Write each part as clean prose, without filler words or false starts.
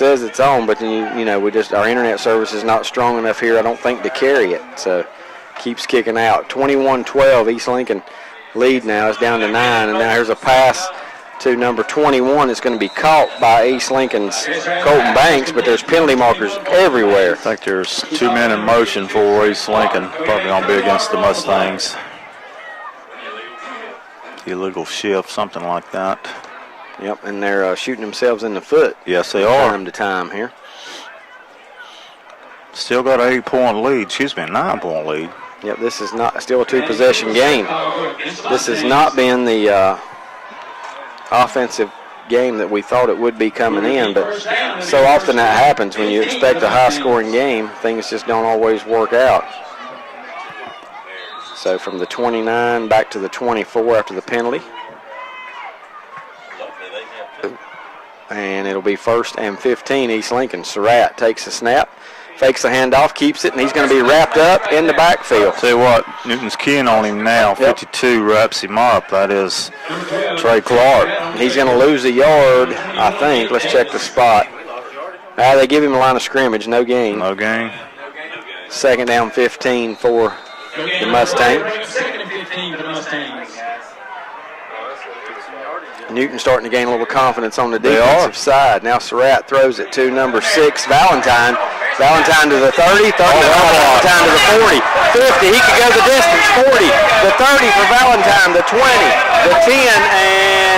says it's on, but you know, our internet service is not strong enough here, I don't think, to carry it. So keeps kicking out. 21-12, East Lincoln lead now. It's down to 9, and now here's a pass to number 21. It's going to be caught by East Lincoln's Colton Banks, but there's penalty markers everywhere. I think there's 2 men in motion for East Lincoln. Probably going to be against the Mustangs. Illegal shift, something like that. Yep, and they're shooting themselves in the foot. Yes, they are. Time to time here. Still got an 8-point lead. Excuse me, a 9-point lead. Yep, this is not still a 2-possession game. This has not been the offensive game that we thought it would be coming in, but so often that happens when you expect a high-scoring game. Things just don't always work out. So from the 29 back to the 24 after the penalty. And it'll be 1st and 15, East Lincoln. Surratt takes the snap, fakes the handoff, keeps it, and he's going to be wrapped up in the backfield. Tell you what, Newton's keying on him now. 52 wraps him up. That is Trey Clark. He's going to lose a yard, I think. Let's check the spot. They give him a line of scrimmage, no gain. No gain. 2nd down 15 for the Mustangs. 2nd and 15 for the Mustangs. Newton starting to gain a little confidence on the defensive side. Now Surratt throws it to number 6, Valentine. Valentine to the 30, Valentine to the 40, 50. He could go the distance, 40, the 30 for Valentine, the 20, the 10,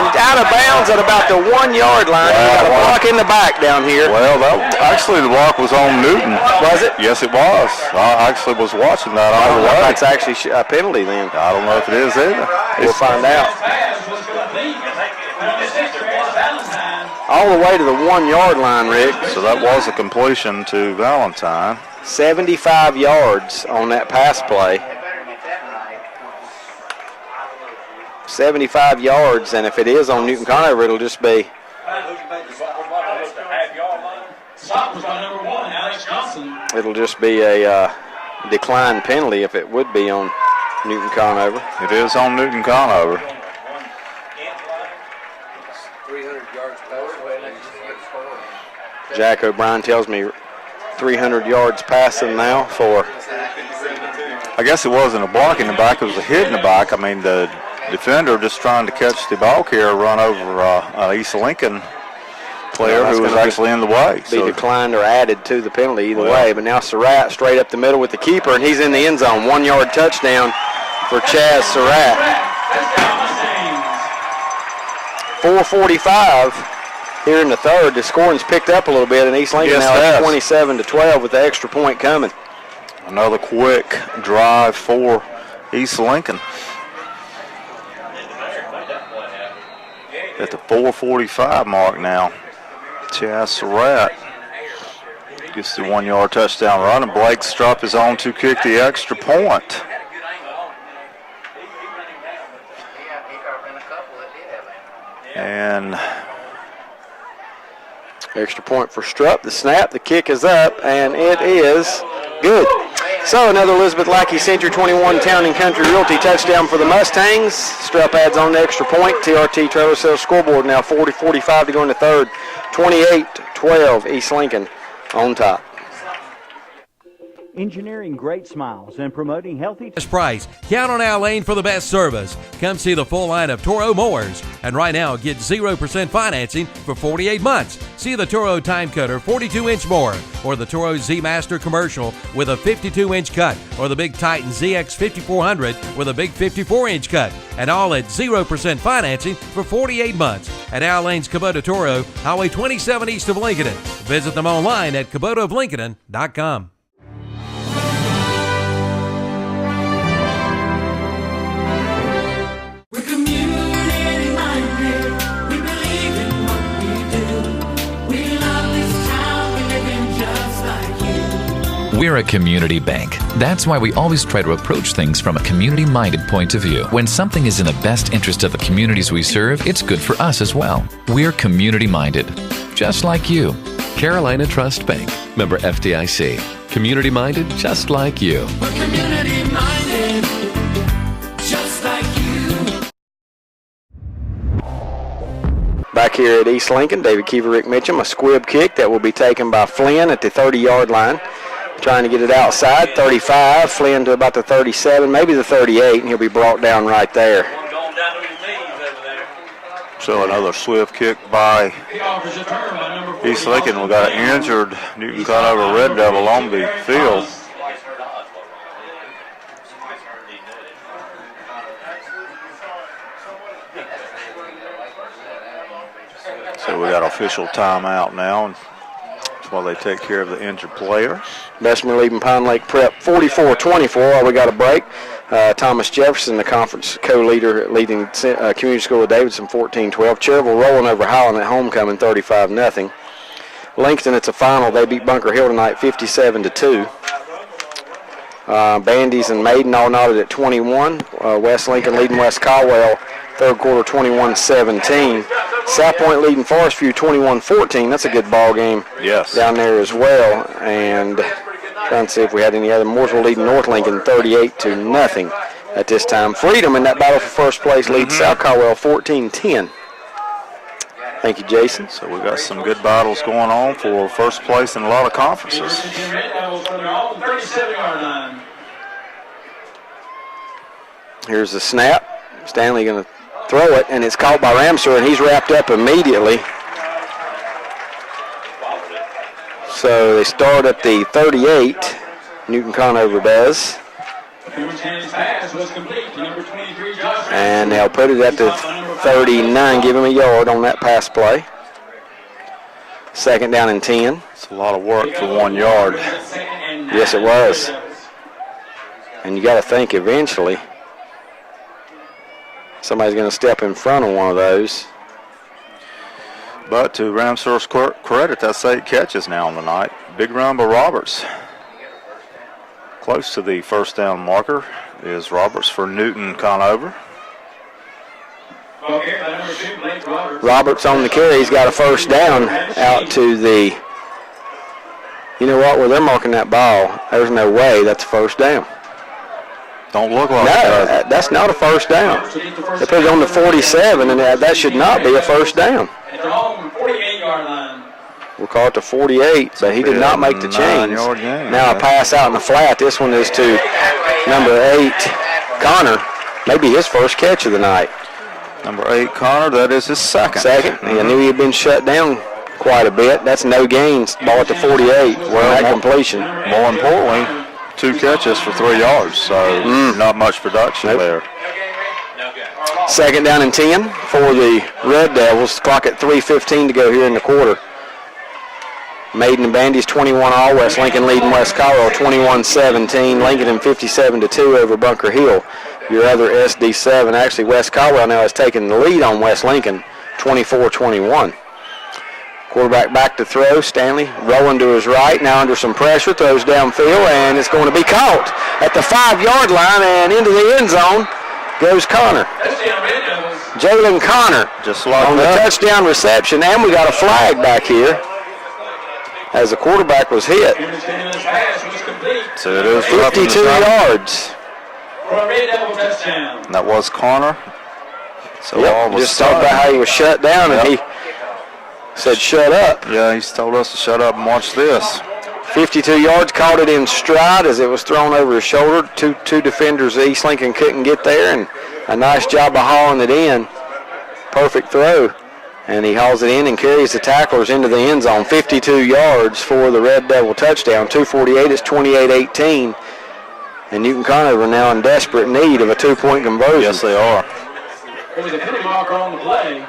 and out of bounds at about the 1-yard line. He got a block in the back down here. Well, actually the block was on Newton. Was it? Yes, it was. I actually was watching that all the way. That's actually a penalty then. I don't know if it is either. We'll find out. All the way to the 1-yard line, Rick. So that was a completion to Valentine. 75 yards on that pass play. 75 yards, and if it is on Newton Conover, it'll just be. It'll just be a decline penalty if it would be on Newton Conover. It is on Newton Conover. Jack O'Brien tells me 300 yards passing now for. I guess it wasn't a block in the back, it was a hit in the back. I mean, the defender just trying to catch the ball carrier, run over an East Lincoln player who was actually in the way. Be declined or added to the penalty either way. But now Surratt straight up the middle with the keeper, and he's in the end zone. 1-yard touchdown for Chaz Surratt. 4:45 here in the third. The scoring's picked up a little bit, and East Lincoln now at 27-12 with the extra point coming. Another quick drive for East Lincoln. At the 4:45 mark now. Chaz Surratt gets the 1-yard touchdown run, and Blake Strupp is on to kick the extra point. And extra point for Strupp. The snap, the kick is up, and it is good. So another Elizabeth Lackey Century 21 Town and Country Realty touchdown for the Mustangs. Strupp adds on the extra point. TRT Trailer Sales scoreboard now 40-45 to go in the third. 28-12 East Lincoln on top. Engineering great smiles and promoting healthy. Best price. Count on Al Lane for the best service. Come see the full line of Toro mowers. And right now, get 0% financing for 48 months. See the Toro Time Cutter 42-inch mower, or the Toro Z-Master Commercial with a 52-inch cut, or the Big Titan ZX 5400 with a big 54-inch cut. And all at 0% financing for 48 months. At Al Lane's Kubota Toro, Highway 27 east of Lincoln. Visit them online at KubotaofLincoln.com. We're a community bank. That's why we always try to approach things from a community-minded point of view. When something is in the best interest of the communities we serve, it's good for us as well. We're community-minded, just like you. Carolina Trust Bank, member FDIC. Community-minded, just like you. We're community-minded, just like you. Back back here at East Lincoln. David Keever, Rick Mitchum, a squib kick that will be taken by Flynn at the 30-yard line. Trying to get it outside, 35, Flynn to about the 37, maybe the 38, and he'll be brought down right there. So another swift kick by East Lincoln. We got an injured Newton Conover Red Devil on the field. So we got official timeout now, and that's while they take care of the injured player. Bessemer leading Pine Lake Prep 44-24 while we got a break. Thomas Jefferson, the conference co-leader, leading Community School of Davidson 14-12. Cherville rolling over Highland at homecoming 35-0. Langston, it's a final. They beat Bunker Hill tonight 57-2. Bandy's and Maiden all knotted at 21. West Lincoln leading West Caldwell third quarter 21-17. South Point leading Forest View 21-14. That's a good ball game down there as well. And trying to see if we had any other. Mooresville leading North Lincoln 38-0 at this time. Freedom in that battle for first place leads South Caldwell 14-10. Thank you, Jason. So we got some good battles going on for first place in a lot of conferences. Here's the snap. Stanley going to throw it, and it's caught by Ramseur, and he's wrapped up immediately. So they start at the 38. Newton Conover does. And they'll put it at the 39. Give him a yard on that pass play. Second down and 10. It's a lot of work for 1 yard. Yes, it was. And you got to think eventually somebody's going to step in front of one of those. But to Ramseur's credit, that's 8 catches now on the night. Big run by Roberts. Close to the first down marker is Roberts for Newton Conover. Roberts on the carry. He's got a first down out to the, you know what, where they're marking that ball, there's no way that's a first down. Don't look like it. No, that's not a first down. They put it on the 47, and that should not be a first down. We'll call it the 48, but he did not make the change. Now a pass out in the flat. This one is to number 8, Connor. Maybe his first catch of the night. Number 8, Connor, that is his second. I knew he had been shut down quite a bit. That's no gains. Ball at the 48. That completion. More importantly, 2 catches for 3 yards, so not much production there. Second down and 10 for the Red Devils. Clock at 3:15 to go here in the quarter. Maiden and Bandy's 21 all. West Lincoln leading West Caldwell 21-17. Lincoln in 57-2 over Bunker Hill. Your other SD7. Actually, West Caldwell now has taken the lead on West Lincoln 24-21. Quarterback back to throw. Stanley rolling to his right. Now under some pressure. Throws downfield, and it's going to be caught at the 5-yard line, and into the end zone goes Connor. Jalen Connor just like on the touchdown reception, and we got a flag back here as the quarterback was hit. So it is 52 yards. And that was Connor. So just talked about how he was shut down, and he said shut up. Yeah, he's told us to shut up and watch this. 52 yards, caught it in stride as it was thrown over his shoulder. Two defenders at East Lincoln couldn't get there, and a nice job of hauling it in. Perfect throw. And he hauls it in and carries the tacklers into the end zone. 52 yards for the Red Devil touchdown. 2:48 is 28-18. And Newton Conover now in desperate need of a 2-point conversion. Yes, they are. There was a penalty marker on the play.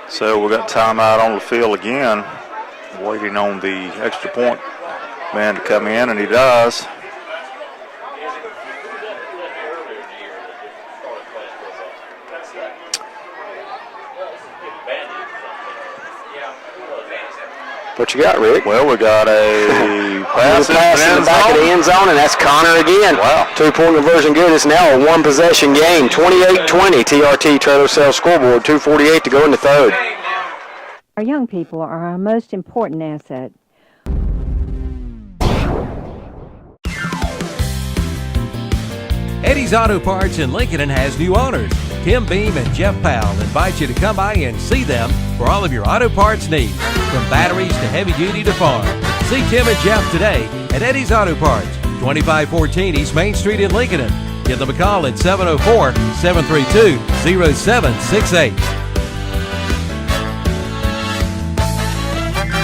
So we got timeout on the field again, waiting on the extra point man to come in, and he does. What you got, Rick? Well, we got a pass in the back of the end zone, and that's Connor again. Wow. 2-point conversion good. It's now a one-possession game. 28-20, TRT Trailer Sales scoreboard. 2:48 to go in the third. Our young people are our most important asset. Eddie's Auto Parts in Lincoln has new owners. Tim Beam and Jeff Powell invite you to come by and see them for all of your auto parts needs, from batteries to heavy duty to farm. See Tim and Jeff today at Eddie's Auto Parts, 2514 East Main Street in Lincoln. Give them a call at 704-732-0768.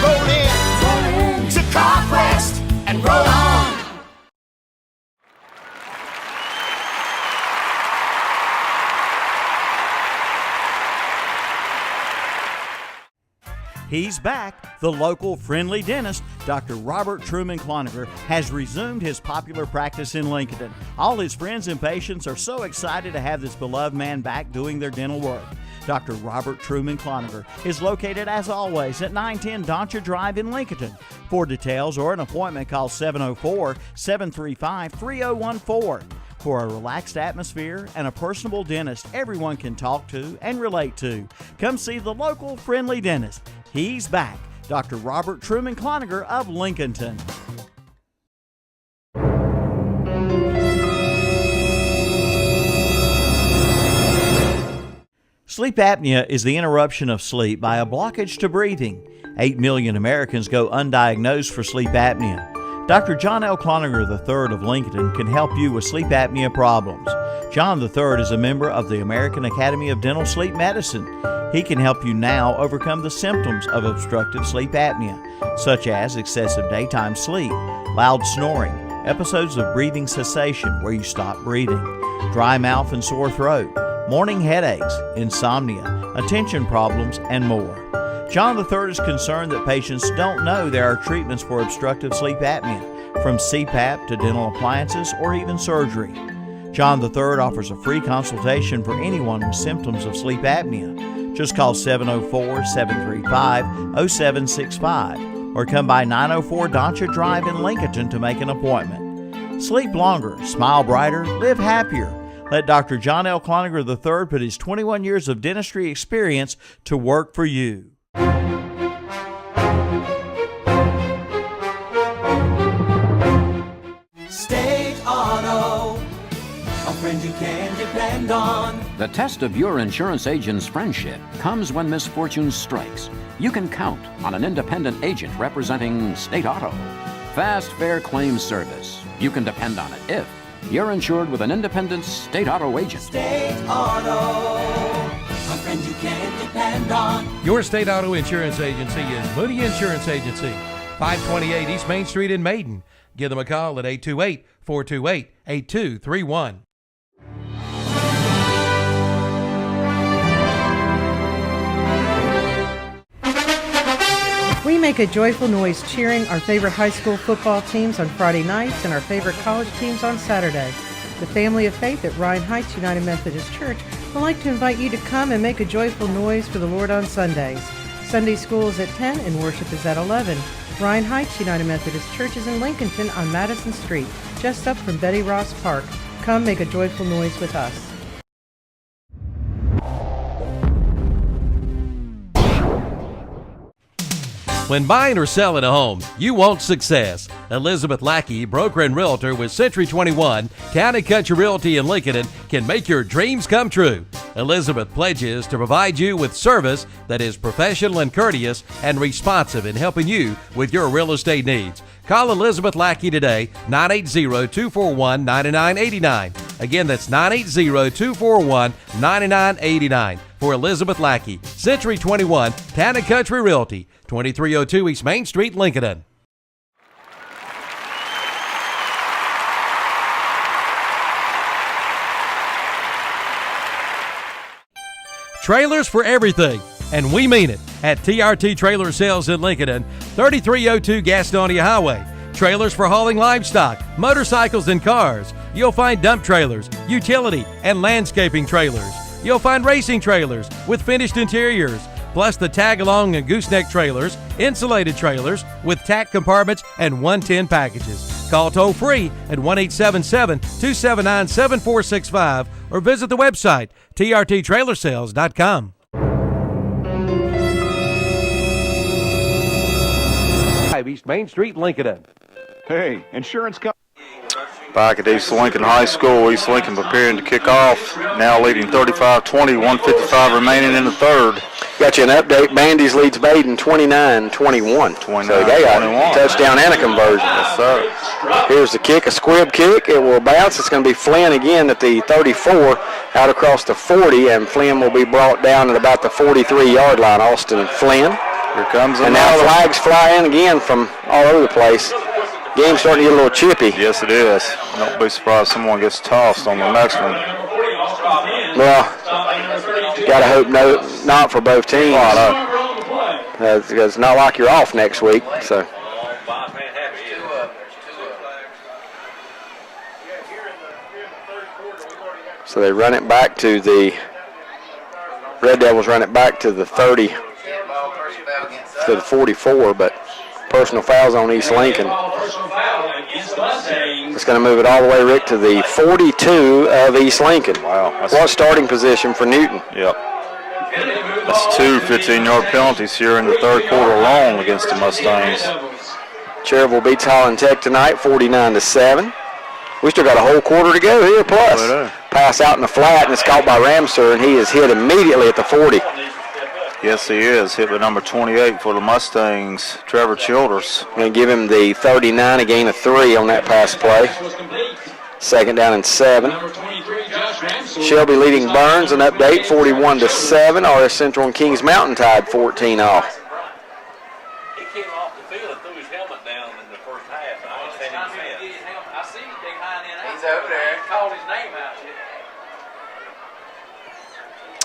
Roll in to Carquest and roll on. He's back. The local friendly dentist, Dr. Robert Truman Conover, has resumed his popular practice in Lincoln. All his friends and patients are so excited to have this beloved man back doing their dental work. Dr. Robert Truman Conover is located, as always, at 910 Doncha Drive in Lincoln. For details or an appointment, call 704-735-3014. For a relaxed atmosphere and a personable dentist everyone can talk to and relate to, come see the local friendly dentist. He's back, Dr. Robert Truman Conover of Lincolnton. Sleep apnea is the interruption of sleep by a blockage to breathing. 8 million Americans go undiagnosed for sleep apnea. Dr. John L. Conover III of Lincoln can help you with sleep apnea problems. John III is a member of the American Academy of Dental Sleep Medicine. He can help you now overcome the symptoms of obstructive sleep apnea, such as excessive daytime sleep, loud snoring, episodes of breathing cessation where you stop breathing, dry mouth and sore throat, morning headaches, insomnia, attention problems, and more. John III is concerned that patients don't know there are treatments for obstructive sleep apnea, from CPAP to dental appliances or even surgery. John III offers a free consultation for anyone with symptoms of sleep apnea. Just call 704-735-0765 or come by 904 Doncha Drive in Lincoln to make an appointment. Sleep longer, smile brighter, live happier. Let Dr. John L. Conover III put his 21 years of dentistry experience to work for you. State Auto, a friend you can depend on. The test of your insurance agent's friendship comes when misfortune strikes. You can count on an independent agent representing State Auto. Fast, fair claims service. You can depend on it if you're insured with an independent State Auto agent. State Auto, a friend you can depend on. Your State Auto Insurance Agency is Moody Insurance Agency, 528 East Main Street in Maiden. Give them a call at 828-428-8231. We make a joyful noise cheering our favorite high school football teams on Friday nights and our favorite college teams on Saturday. The Family of Faith at Ryan Heights United Methodist Church would like to invite you to come and make a joyful noise for the Lord on Sundays. Sunday school is at 10 and worship is at 11. Ryan Heights United Methodist Church is in Lincolnton on Madison Street, just up from Betty Ross Park. Come make a joyful noise with us. When buying or selling a home, you want success. Elizabeth Lackey, broker and realtor with Century 21, Town and Country Realty in Lincoln, can make your dreams come true. Elizabeth pledges to provide you with service that is professional and courteous and responsive in helping you with your real estate needs. Call Elizabeth Lackey today, 980-241-9989. Again, that's 980-241-9989 for Elizabeth Lackey, Century 21, Town and Country Realty, 2302 East Main Street, Lincoln. Trailers for everything, and we mean it, at TRT Trailer Sales in Lincoln, 3302 Gastonia Highway. Trailers for hauling livestock, motorcycles, and cars. You'll find dump trailers, utility, and landscaping trailers. You'll find racing trailers with finished interiors, plus the tag-along and gooseneck trailers, insulated trailers with tack compartments and 110 packages. Call toll-free at 1-877-279-7465 or visit the website, trttrailersales.com. 5 East Main Street, Lincoln. Hey, insurance company. Back at East Lincoln High School, East Lincoln preparing to kick off, now leading 35-20, 1:55 remaining in the third. Got you an update. Bandy's leads Baden 29-21. So they got a touchdown and a conversion. Yes, sir. Here's the kick, a squib kick. It will bounce. It's going to be Flynn again at the 34, out across the 40, and Flynn will be brought down at about the 43-yard line. Austin Flynn. Here comes another. And now flags fly in again from all over the place. Game's starting to get a little chippy. Yes, it is. Don't be surprised someone gets tossed on the next one. Well, gotta hope not for both teams. Because it's not like you're off next week. So they run it back to the Red Devils. Run it back to the 30, to the 44, but personal fouls on East Lincoln. It's going to move it all the way, Rick, to the 42 of East Lincoln. Wow. What starting position for Newton? Yep. That's 2 15-yard penalties here in the third quarter alone against the Mustangs. Cherryville beats Holland Tech tonight, 49-7. We still got a whole quarter to go here, plus. Pass out in the flat, and it's caught by Ramseur, and he is hit immediately at the 40. Yes, he is. Hit by number 28 for the Mustangs, Trevor Childers. Going to give him the 39, a gain of 3 on that pass play. Second down and 7. Shelby leading Burns, an update, 41-7. RS Central and Kings Mountain tied 14 off. He came off the field and threw his helmet down in the first half. I ain't seen him since. I see him behind him. He's over there. Called his name out.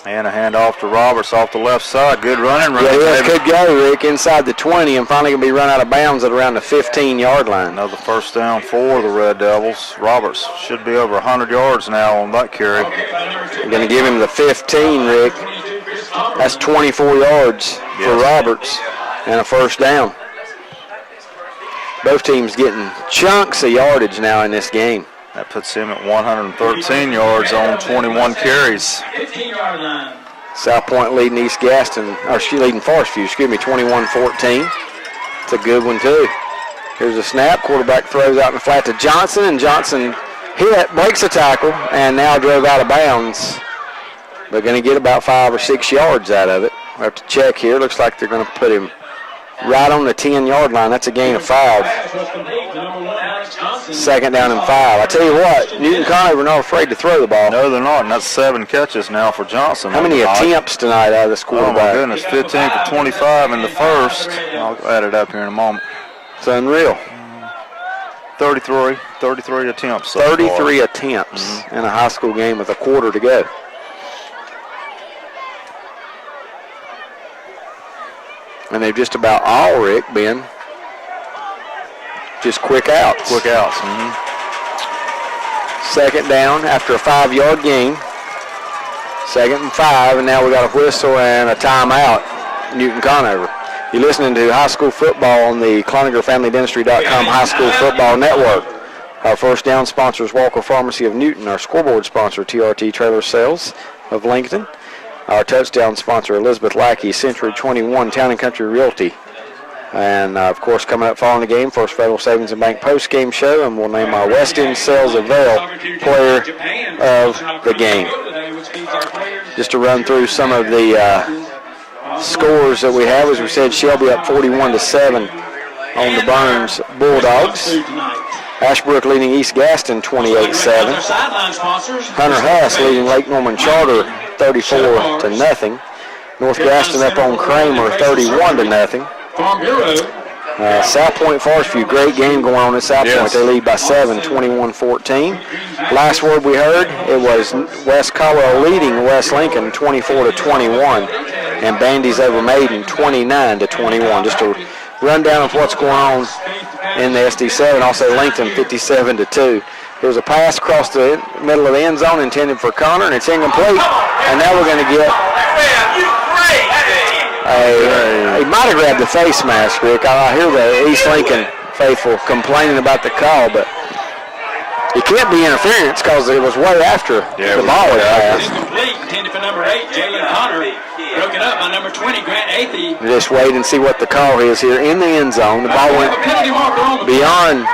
And a handoff to Roberts off the left side. Good running. Yeah, could go, Rick, inside the 20, and finally going to be run out of bounds at around the 15-yard line. Another first down for the Red Devils. Roberts should be over 100 yards now on that carry. They're going to give him the 15, Rick. That's 24 yards for Roberts and a first down. Both teams getting chunks of yardage now in this game. That puts him at 113 yards on 21 carries. South Point leading East Gaston, or she leading Forest View, 21-14. It's a good one too. Here's a snap. Quarterback throws out in the flat to Johnson, and Johnson breaks a tackle, and now drove out of bounds. They're going to get about 5 or 6 yards out of it. We have to check here. Looks like they're going to put him right on the 10-yard line. That's a gain of 5. Second down and 5. I tell you what, Newton Conover not afraid to throw the ball. No, they're not, and that's 7 catches now for Johnson. How many attempts tonight out of this quarterback? Oh, my goodness, 15 for 25 in the first. I'll add it up here in a moment. It's unreal. 33 attempts so 33 attempts in a high school game with a quarter to go. And they've just about all, Rick, been just quick outs. Quick outs. Second down after a 5-yard gain. 2nd and 5, and now we got a whistle and a timeout. Newton Conover. You're listening to high school football on the CloningerFamilyDentistry.com High School Football Network. Our first down sponsor is Walker Pharmacy of Newton. Our scoreboard sponsor, TRT Trailer Sales of Lincoln. Our touchdown sponsor, Elizabeth Lackey, Century 21, Town and Country Realty. And, of course, coming up following the game, First Federal Savings and Bank post-game show, and we'll name our West End Sales of Vail player of the game. Just to run through some of the scores that we have, as we said, Shelby up 41-7 on the Burns Bulldogs. Ashbrook leading East Gaston 28-7. Hunter Huss leading Lake Norman Charter 34-0. North Gaston up on Kramer 31-0. South Point Forest View, great game going on at South Point. They lead by 7, 21-14. Last word we heard, it was West Colorado leading West Lincoln 24-21, and Bandy's over Maiden 29-21. Just a rundown of what's going on in the SD7. Also Lincoln 57-2. There was a pass across the middle of the end zone intended for Connor, and it's incomplete. And now we're going to get he might have grabbed the face mask, Rick. I hear the East Lincoln faithful complaining about the call, but It can't be interference because it was way after the ball was passed. Complete, intended for number 8, Jalen Connor. Broken up by number 20, Grant Athey. Just wait and see what the call is here in the end zone. The ball went beyond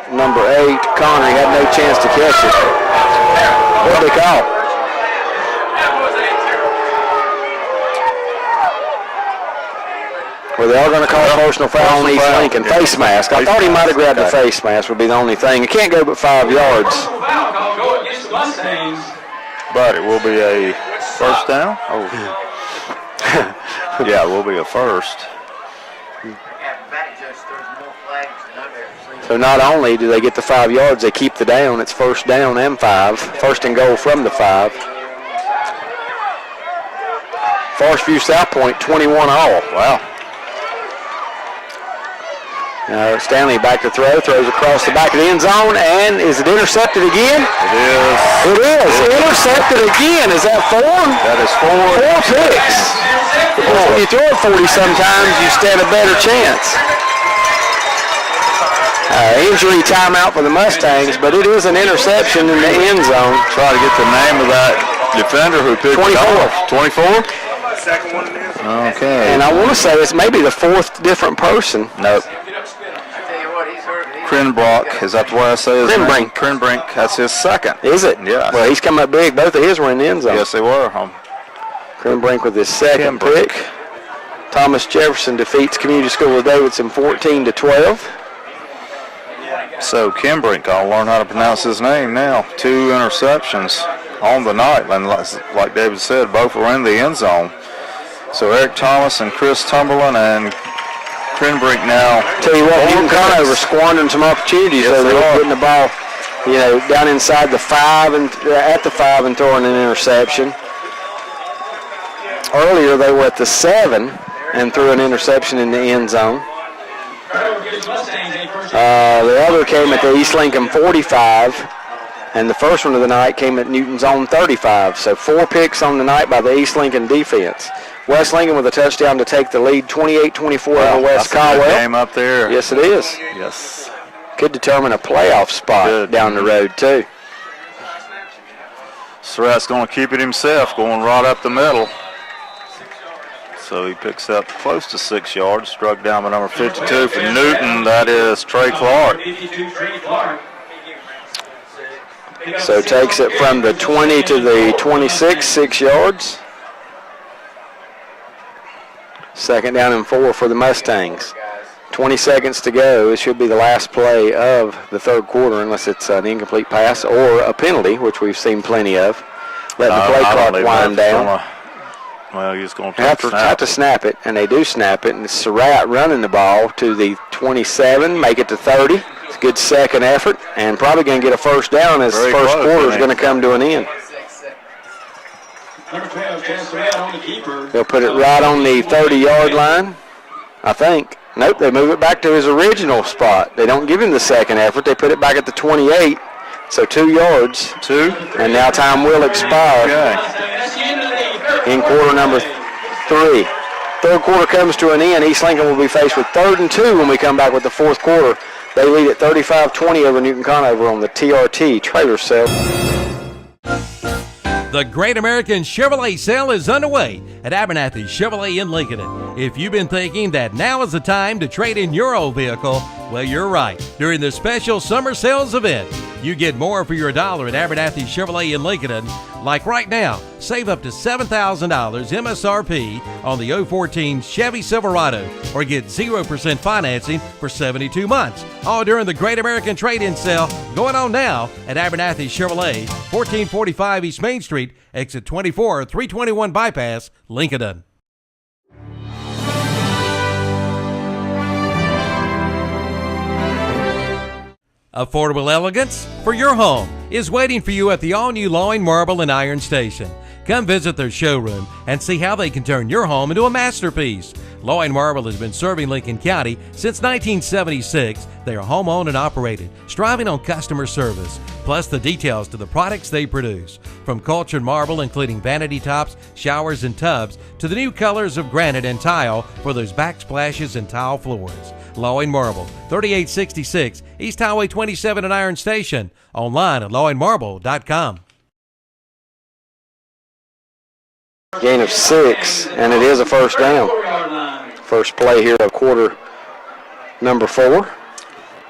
number 8, Connor. He had no chance to catch it. What did they call? Well, they are going to call a personal foul on East Lincoln. Face mask. I thought he might have grabbed the face mask would be the only thing. It can't go but 5 yards. But it will be a first down. Oh. Yeah, it will be a first. So not only do they get the 5 yards, they keep the down. It's first down and 5. First and goal from the 5. Forest View South Point, 21 all. Wow. Stanley back to throw, throws across the back of the end zone, and is it intercepted again? It is. It is. Intercepted again. Is that 4? That is 4. 4 picks. When you throw it 40 sometimes, you stand a better chance. Injury timeout for the Mustangs, but it is an interception in the end zone. Try to get the name of that defender who picked 24. it off. 24? Okay. And I want to say it's maybe the 4th different person. Nope. Crenbrock, is that the way I say his name? Crenbrink, that's his second. Is it? Yeah. Well, he's come up big. Both of his were in the end zone. Yes, they were. Crenbrink with his second pick. Thomas Jefferson defeats Community School of Davidson 14-12. So Kimbrink, I'll learn how to pronounce his name now. 2 interceptions on the night, and like David said, both were in the end zone. So Eric Thomas and Chris Tumberland and Crenbrink now. Tell you what, Newton Conover squandering some opportunities. Yes, so they they're are. getting the ball, down inside the 5 and at the 5 and throwing an interception. Earlier they were at the 7 and threw an interception in the end zone. The other came at the East Lincoln 45, and the first one of the night came at Newton's own 35. So 4 picks on the night by the East Lincoln defense. West Lincoln with a touchdown to take the lead, 28-24 over West Caldwell. That's a good game up there. Yes, it is. Yes. Could determine a playoff spot down the road, too. Surratt's going to keep it himself, going right up the middle. So he picks up close to 6 yards, struck down by number 52 for Newton. That is Trey Clark. So takes it from the 20 to the 26, 6 yards. Second down and 4 for the Mustangs. 20 seconds to go. It should be the last play of the third quarter unless it's an incomplete pass or a penalty, which we've seen plenty of. Letting the play clock wind down. Well, he's going to have to snap it, and they do snap it. And it's Surratt running the ball to the 27, make it to 30. It's a good second effort, and probably going to get a first down as the first quarter is going to come to an end. They'll put it right on the 30-yard line, I think. Nope, they move it back to his original spot. They don't give him the second effort. They put it back at the 28, so 2 yards. 2. And now time will expire in quarter number 3. Third quarter comes to an end. East Lincoln will be faced with 3rd and 2 when we come back with the fourth quarter. They lead at 35-20 over Newton Conover on the TRT trailer sale. The Great American Chevrolet Sale is underway at Abernathy Chevrolet in Lincoln. If you've been thinking that now is the time to trade in your old vehicle, well, you're right. During the special summer sales event, you get more for your dollar at Abernathy Chevrolet in Lincoln. Like right now, save up to $7,000 MSRP on the 014 Chevy Silverado or get 0% financing for 72 months. All during the Great American Trade-In Sale going on now at Abernathy Chevrolet, 1445 East Main Street, exit 24, 321 Bypass, Lincoln. Affordable elegance for your home is waiting for you at the all-new Loin Marble and Iron Station. Come visit their showroom and see how they can turn your home into a masterpiece. Loin Marble has been serving Lincoln County since 1976. They are home-owned and operated, striving on customer service, plus the details to the products they produce. From cultured marble, including vanity tops, showers, and tubs, to the new colors of granite and tile for those backsplashes and tile floors. Loin Marble, 3866 East Highway 27 at Iron Station. Online at loinmarble.com. Gain of 6, and it is a first down. First play here of quarter number 4.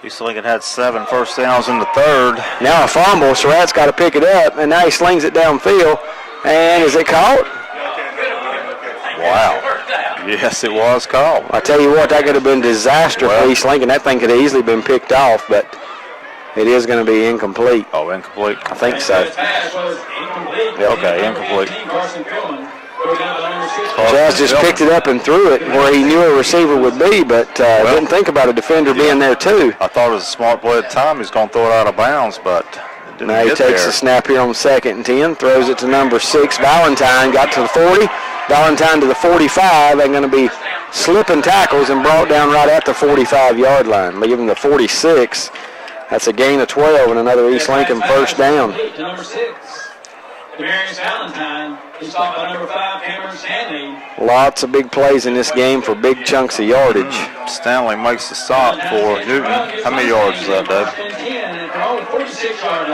East Lincoln had 7 first downs in the third. Now a fumble. Surratt's got to pick it up, and now he slings it downfield. And is it caught? Wow. Yes, it was caught. I tell you what, that could have been disaster for East Lincoln. That thing could have easily been picked off, but it is going to be incomplete. Oh, incomplete? I think so. Yeah, okay, incomplete. Jazz just picked it up and threw it where he knew a receiver would be, but didn't think about a defender being there too. I thought it was a smart play at the time. He's going to throw it out of bounds, but didn't now he get takes there. the snap here on 2nd and 10, throws it to number 6. Valentine got to the 40. Valentine to the 45. They're going to be slipping tackles and brought down right at the 45-yard line. Leaving the 46. That's a gain of 12 and another East Lincoln first down. To number 6. Demarius Valentine is stopped by number 5, Cameron Stanley. Lots of big plays in this game for big chunks of yardage. Stanley makes the stop for Newton. How many yards is that, Dave?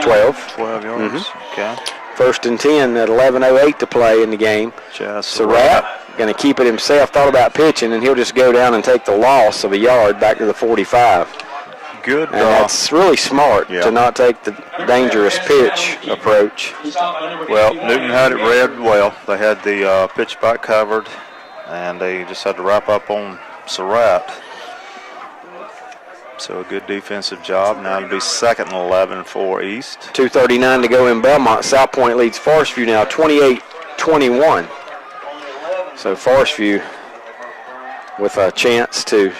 12. 12 yards. Okay. First and 10 at 11:08 to play in the game. Surratt going to keep it himself. Thought about pitching, and he'll just go down and take the loss of a yard back to the 45. Good. And that's really smart to not take the dangerous pitch approach. Well, Newton had it read well. They had the pitch back covered, and they just had to wrap up on Surratt. So a good defensive job. Now it'll be 2nd and 11 for East. 2:39 to go in Belmont. South Point leads Forest View now 28-21. So Forest View with a chance to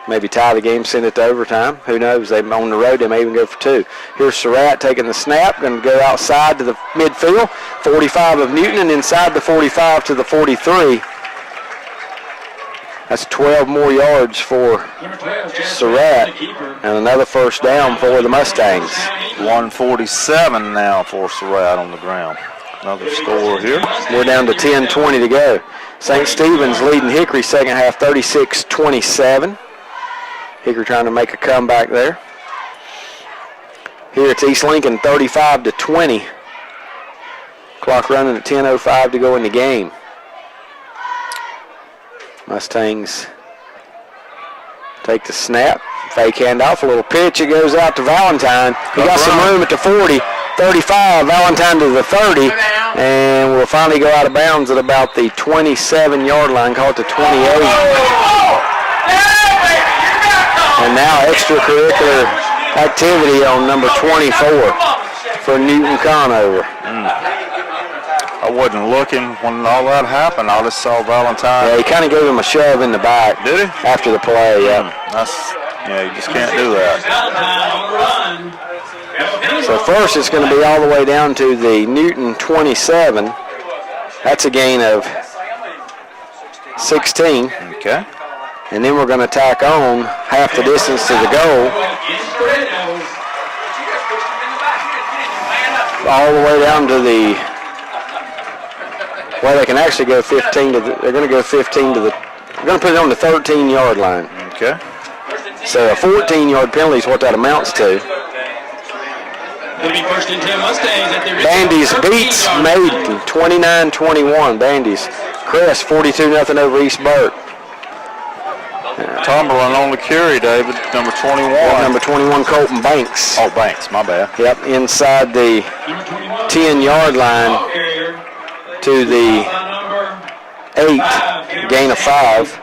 maybe tie the game, send it to overtime. Who knows? They're on the road. They may even go for 2. Here's Surratt taking the snap. Going to go outside to the midfield. 45 of Newton, and inside the 45 to the 43. That's 12 more yards for Surratt, and another first down for the Mustangs. 147 now for Surratt on the ground. Another score here. We're down to 10:20 to go. St. Stephen's leading Hickory second half 36-27. Hickory trying to make a comeback there. Here it's East Lincoln 35-20. Clock running at 10:05 to go in the game. Mustangs take the snap, fake handoff, a little pitch. It goes out to Valentine. He got some room at the 40, 35, Valentine to the 30, and will finally go out of bounds at about the 27-yard line, call it the 28. And now extracurricular activity on number 24 for Newton Conover. I wasn't looking when all that happened. I just saw Valentine. Yeah, he kind of gave him a shove in the back. Did he? After the play, yeah. You just can't do that. So first it's going to be all the way down to the Newton 27. That's a gain of 16. Okay. And then we're going to tack on half the distance to the goal. All the way down to the, well, they can actually go 15 to the, they're going to go 15 to the, they're going to put it on the 13-yard line. Okay. So a 14-yard penalty is what that amounts to. It'll be 1st and 10 Mustangs at the Bandy's beats Maiden 29-21. Bandy's Crest 42-0 over East Burke. Tumbling on the carry, David, number 21. Number 21, Colton Banks. Oh, Banks, my bad. Yep, inside the 10-yard line to the 8, gain of 5.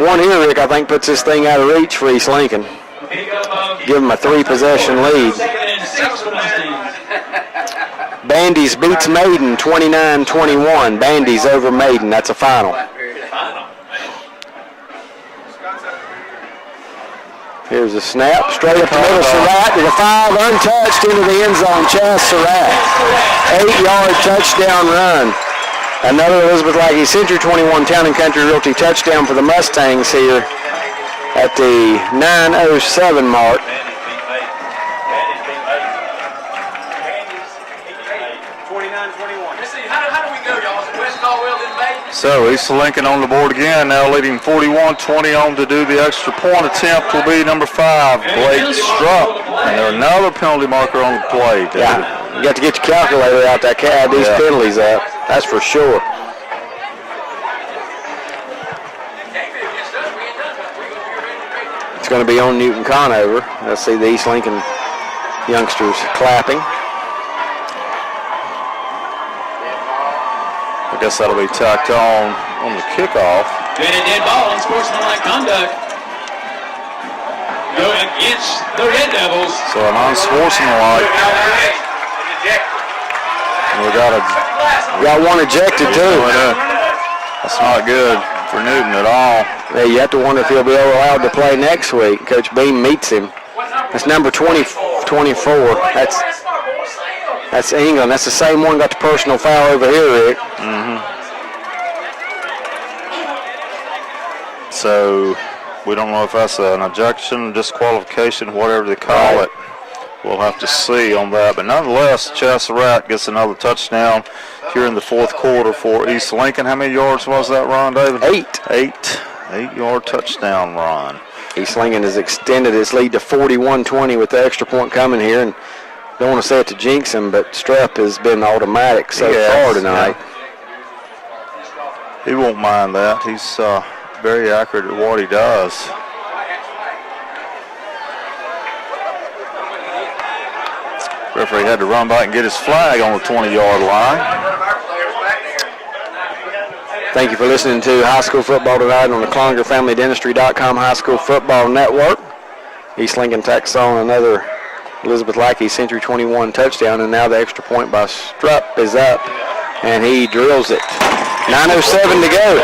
One here, Rick, I think puts this thing out of reach for East Lincoln. Give them a 3-possession lead. Bandy's beats Maiden 29-21. Bandy's over Maiden. That's a final. Here's a snap, straight up the middle, Surratt to the 5, untouched into the end zone, Chaz Surratt. 8-yard touchdown run. Another Elizabeth Lackey Century 21 Town and Country Realty touchdown for the Mustangs here at the 9:07 mark. So East Lincoln on the board again, now leading 41-20 on to do the extra point attempt will be number 5, Blake Strupp. And there's another penalty marker on the play, David. Yeah, you got to get your calculator out there, add these penalties up. That's for sure. It's going to be on Newton Conover. Let's see the East Lincoln youngsters clapping. I guess that'll be tacked on the kickoff. Been a dead ball in sportsmanlike conduct. Go against the Red Devils. So an unsportsmanlike. We got one ejected too. That's not good for Newton at all. Yeah, you have to wonder if he'll be allowed to play next week. Coach Beam meets him. That's number 24. That's England. That's the same one got the personal foul over here, Rick. So we don't know if that's an ejection, disqualification, whatever they call it. We'll have to see on that. But nonetheless, Chasserat gets another touchdown here in the fourth quarter for East Lincoln. How many yards was that run, David? 8. 8-yard touchdown run. East Lincoln has extended its lead to 41-20 with the extra point coming here. And don't want to say it to jinx him, but Strupp has been automatic so far tonight. Yeah. He won't mind that. He's very accurate at what he does. Referee had to run back and get his flag on the 20-yard line. Thank you for listening to High School Football tonight on the CloningerFamilyDentistry.com High School Football Network. East Lincoln tacks on another Elizabeth Lackey Century 21 touchdown, and now the extra point by Strupp is up, and he drills it. 9:07 to go.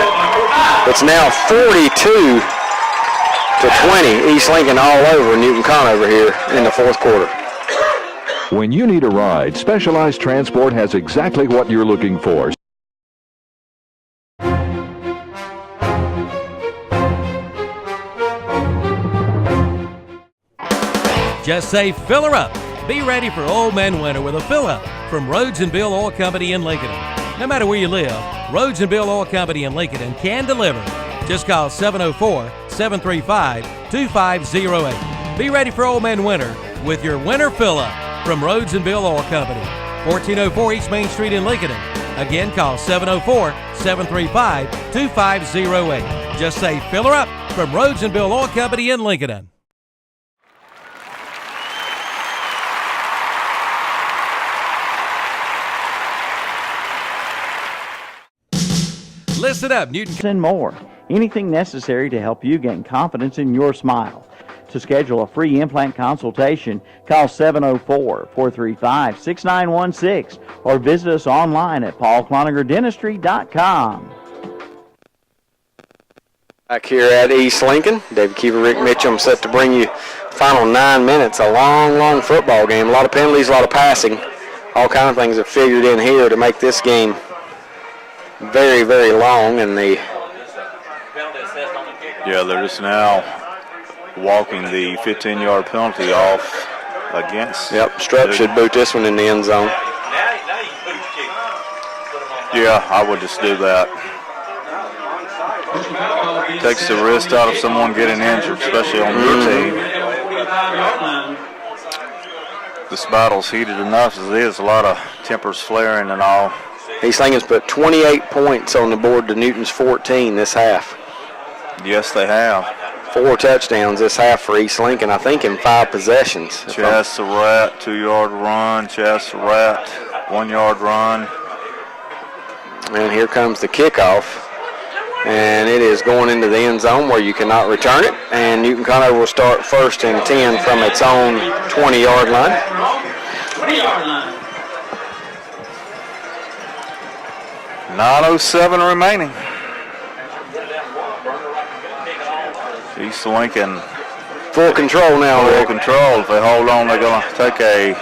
It's now 42-20. East Lincoln all over Newton Conover here in the fourth quarter. When you need a ride, Specialized Transport has exactly what you're looking for. Just say fill her up. Be ready for Old Man Winter with a fill up from Rhodes and Bill Oil Company in Lincoln. No matter where you live, Rhodes and Bill Oil Company in Lincoln can deliver. Just call 704-735-2508. Be ready for Old Man Winter with your winter fill up from Rhodes and Bill Oil Company, 1404 East Main Street in Lincoln. Again, call 704-735-2508. Just say fill her up from Rhodes and Bill Oil Company in Lincoln. Listen up, Newton. And more. Anything necessary to help you gain confidence in your smile. To schedule a free implant consultation, call 704-435-6916 or visit us online at paulcloningerdentistry.com. Back here at East Lincoln, David Keever, Rick Mitchum set to bring you final 9 minutes. A long, long football game. A lot of penalties, a lot of passing. All kind of things have figured in here to make this game very, very long. And they're just now walking the 15-yard penalty off against. Yep, Strupp should boot this one in the end zone. Yeah, I would just do that. Takes the wrist out of someone getting injured, especially on your team. This battle's heated enough as it is. A lot of tempers flaring and all. East Lincoln's put 28 points on the board to Newton's 14 this half. Yes, they have. 4 touchdowns this half for East Lincoln, I think in 5 possessions. Chasserat, 2-yard run. Chasserat, 1-yard run. And here comes the kickoff. And it is going into the end zone where you cannot return it. And Newton Conover will start 1st and 10 from its own 20-yard line. 20-yard line. 9:07 remaining. East Lincoln full control now. Full control. If they hold on, they're going to take a.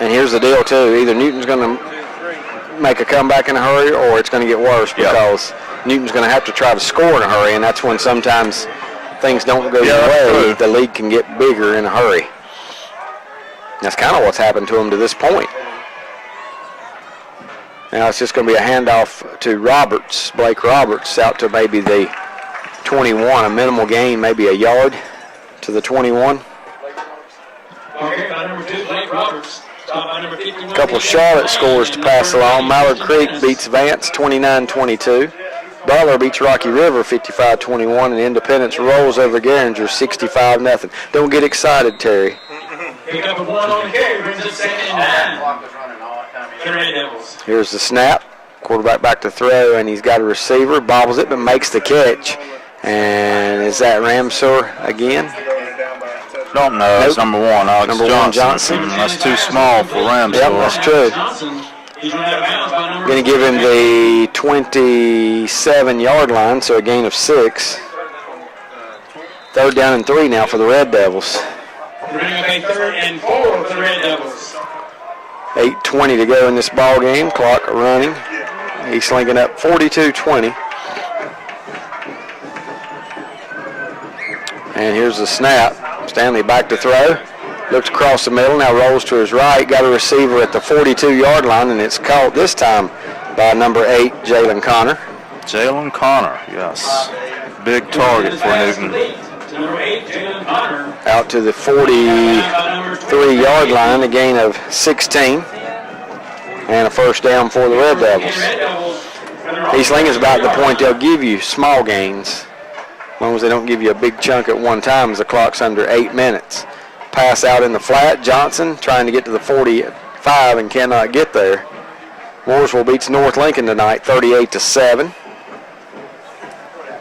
And here's the deal too. Either Newton's going to make a comeback in a hurry, or it's going to get worse because Newton's going to have to try to score in a hurry, and that's when sometimes things don't go your way. The lead can get bigger in a hurry. That's kind of what's happened to them to this point. Now it's just going to be a handoff to Roberts, Blake Roberts, out to maybe the 21, a minimal gain, maybe a yard to the 21. Okay, by number 2, Blake Roberts. A couple of Charlotte scores to pass along. Mallard Creek beats Vance 29-22. Butler beats Rocky River 55-21, and Independence rolls over Garinger 65-0. Don't get excited, Terry. Pick up a 1 on the carry, brings up 2nd and 9. The Red Devils. Here's the snap. Quarterback back to throw, and he's got a receiver. Bobbles it, but makes the catch. And is that Ramsor again? Don't know. It's number 1, Alex number Johnson. 1 Johnson. That's too small for Ramsor. Yep, that's true. Going to give him the 27-yard line, so a gain of 6. 3rd down and 3 now for the Red Devils. Bring up a 3rd and 4 for the Red Devils. 8:20 to go in this ball game. Clock running. East Lincoln up 42-20. And here's the snap. Stanley back to throw. Looks across the middle, now rolls to his right. Got a receiver at the 42-yard line, and it's caught this time by number 8, Jalen Connor. Jalen Connor, yes. Big target for Newton. Out to the 43-yard line, a gain of 16. And a 1st down for the Red Devils. East Lincoln's about the point they'll give you small gains. As long as they don't give you a big chunk at one time as the clock's under 8 minutes. Pass out in the flat. Johnson trying to get to the 45 and cannot get there. Mooresville beats North Lincoln tonight, 38-7.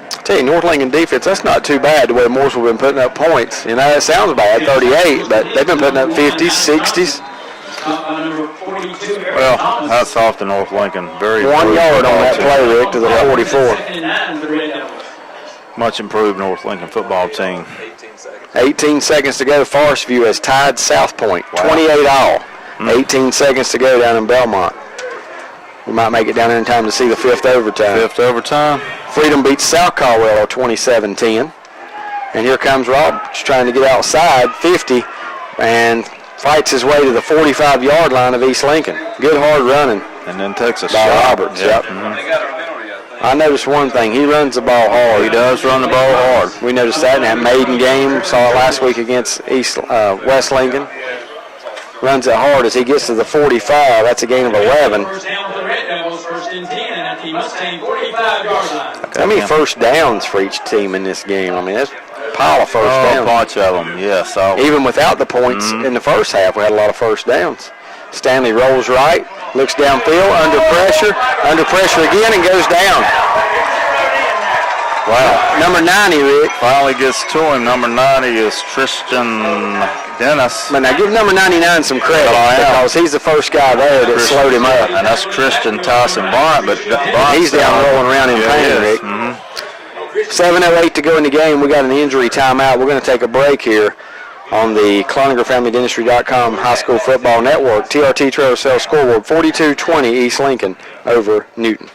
I tell you, North Lincoln defense, that's not too bad the way Mooresville been putting up points. You know, it sounds bad, 38, but they've been putting up 50s, 60s. Well, hats off to North Lincoln. 1 yard on that play, Rick, to the 44. Much improved North Lincoln football team. 18 seconds to go. Forest View has tied South Point, 28 all. 18 seconds to go down in Belmont. We might make it down there in time to see the 5th overtime. 5th overtime. Freedom beats South Caldwell 27-10. And here comes Roberts trying to get outside 50 and fights his way to the 45-yard line of East Lincoln. Good hard running. And then takes a by shot. Roberts. Yep. I noticed one thing. He runs the ball hard. He does run the ball hard. We noticed that in that maiden game. Saw it last week against West Lincoln. Runs it hard as he gets to the 45. That's a gain of 11. How many first downs for each team in this game? I mean, that's a pile of first downs. A bunch of them, yes. Even without the points in the first half, we had a lot of first downs. Stanley rolls right, looks downfield, under pressure again, and goes down. Wow. Number 90, Rick. Finally gets to him. Number 90 is Tristan Dennis. But now give number 99 some credit because he's the first guy there that slowed him up. And that's Christian Tyson Bryant, but he's down rolling around in pain, Rick. 7:08 to go in the game. We got an injury timeout. We're going to take a break here on the CloningerFamilyDentistry.com High School Football Network. TRT Trailer Sales scoreboard 42-20 East Lincoln over Newton.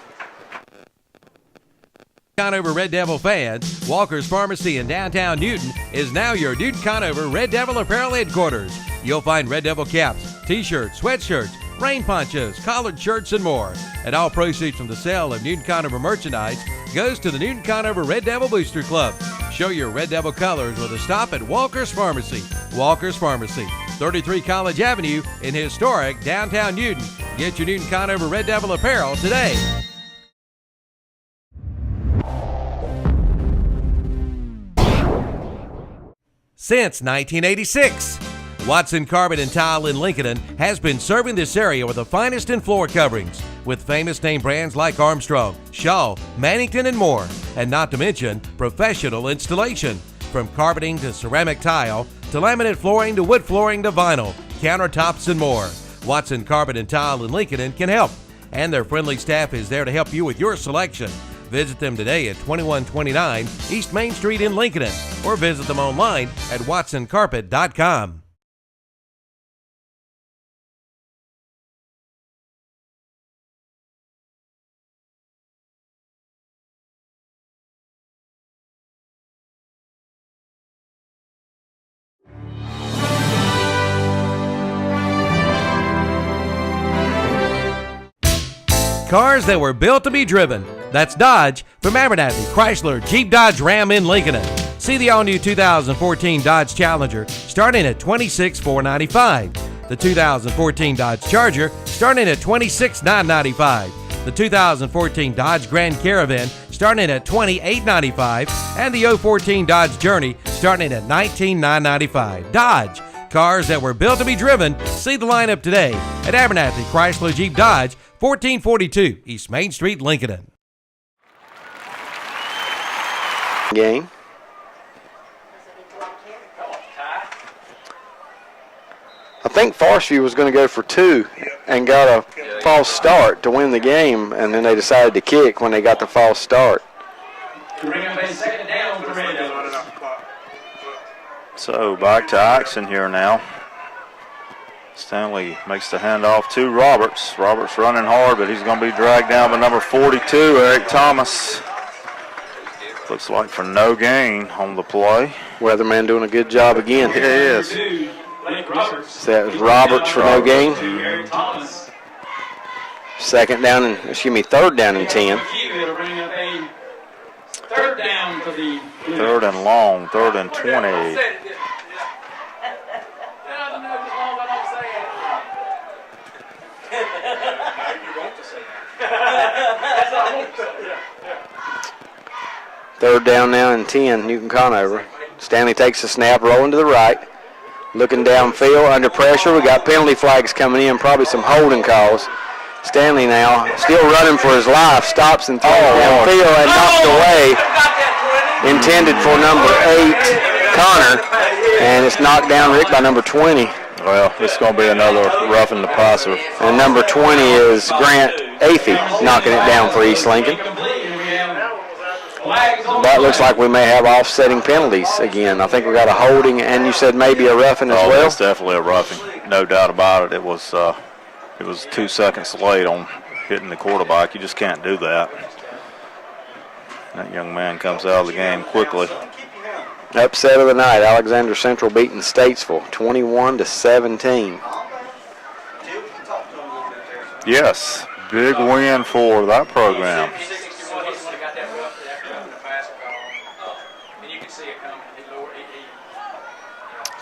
Conover Red Devil fans, Walker's Pharmacy in downtown Newton is now your Newton Conover Red Devil apparel headquarters. You'll find Red Devil caps, t-shirts, sweatshirts, rain ponchos, collared shirts, and more. And all proceeds from the sale of Newton Conover merchandise goes to the Newton Conover Red Devil Booster Club. Show your Red Devil colors with a stop at Walker's Pharmacy. Walker's Pharmacy, 33 College Avenue in historic downtown Newton. Get your Newton Conover Red Devil apparel today. Since 1986, Watson Carpet and Tile in Lincoln has been serving this area with the finest in floor coverings, with famous name brands like Armstrong, Shaw, Mannington, and more, and not to mention professional installation. From carpeting to ceramic tile, to laminate flooring to wood flooring to vinyl, countertops, and more. Watson Carpet and Tile in Lincoln can help, and their friendly staff is there to help you with your selection. Visit them today at 2129 East Main Street in Lincoln, or visit them online at watsoncarpet.com. Cars that were built to be driven. That's Dodge from Abernathy, Chrysler, Jeep, Dodge, Ram in Lincoln. See the all-new 2014 Dodge Challenger starting at $26,495. The 2014 Dodge Charger starting at $26,995. The 2014 Dodge Grand Caravan starting at $28,995. And the 014 Dodge Journey starting at $19,995. Dodge. Cars that were built to be driven. See the lineup today at Abernathy, Chrysler, Jeep, Dodge, 1442 East Main Street, Lincoln. Game. I think Forrestview was going to go for 2 and got a false start to win the game, and then they decided to kick when they got the false start. So back to action here now. Stanley makes the handoff to Roberts. Roberts running hard, but he's going to be dragged down by number 42, Eric Thomas. Looks like for no gain on the play. Weatherman doing a good job again. It is. So that was Roberts for no gain. Third down and 10. Third and long, third and 20. Third down now and 10, Newton Conover. Stanley takes the snap, rolling to the right. Looking downfield, under pressure. We got penalty flags coming in, probably some holding calls. Stanley now, still running for his life, stops and throws downfield and knocked away. Intended for number 8, Connor, and it's knocked down, Rick, by number 20. Well, it's going to be another roughing the passer. And number 20 is Grant Athey, knocking it down for East Lincoln. That looks like we may have offsetting penalties again. I think we got a holding, and you said maybe a roughing as well? It's definitely a roughing, no doubt about it. It was 2 seconds late on hitting the quarterback. You just can't do that. That young man comes out of the game quickly. Upset of the night, Alexander Central beating Statesville 21-17. Yes, big win for that program.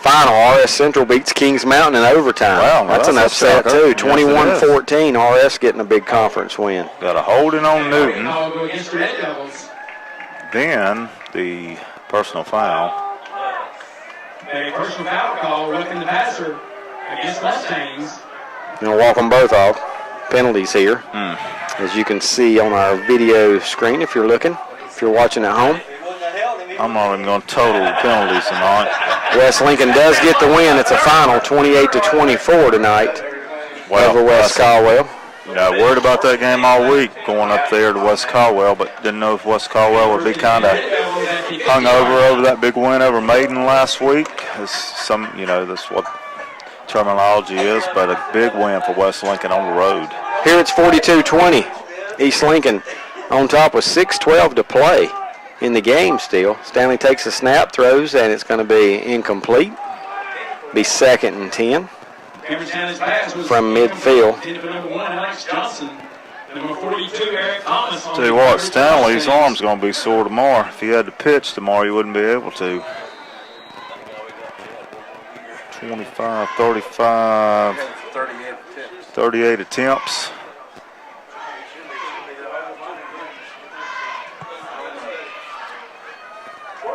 Final, RS Central beats Kings Mountain in overtime. Wow, that's an upset too. 21-14, RS getting a big conference win. Got a holding on Newton. Then the personal foul. A personal foul call, roughing the passer against Mustangs. Going to walk them both off. Penalties here, as you can see on our video screen if you're looking, if you're watching at home. I'm not even going to total the penalties tonight. West Lincoln does get the win. It's a final, 28-24 tonight over West Caldwell. Yeah, worried about that game all week, going up there to West Caldwell, but didn't know if West Caldwell would be kind of hung over that big win over Maiden last week. That's what terminology is, but a big win for West Lincoln on the road. Here it's 42-20. East Lincoln on top with 6:12 to play in the game still. Stanley takes a snap, throws, and it's going to be incomplete. Be 2nd and 10 from midfield. Tell you what, Stanley's arm's going to be sore tomorrow. If he had to pitch tomorrow, he wouldn't be able to. 25, 35, 38 attempts.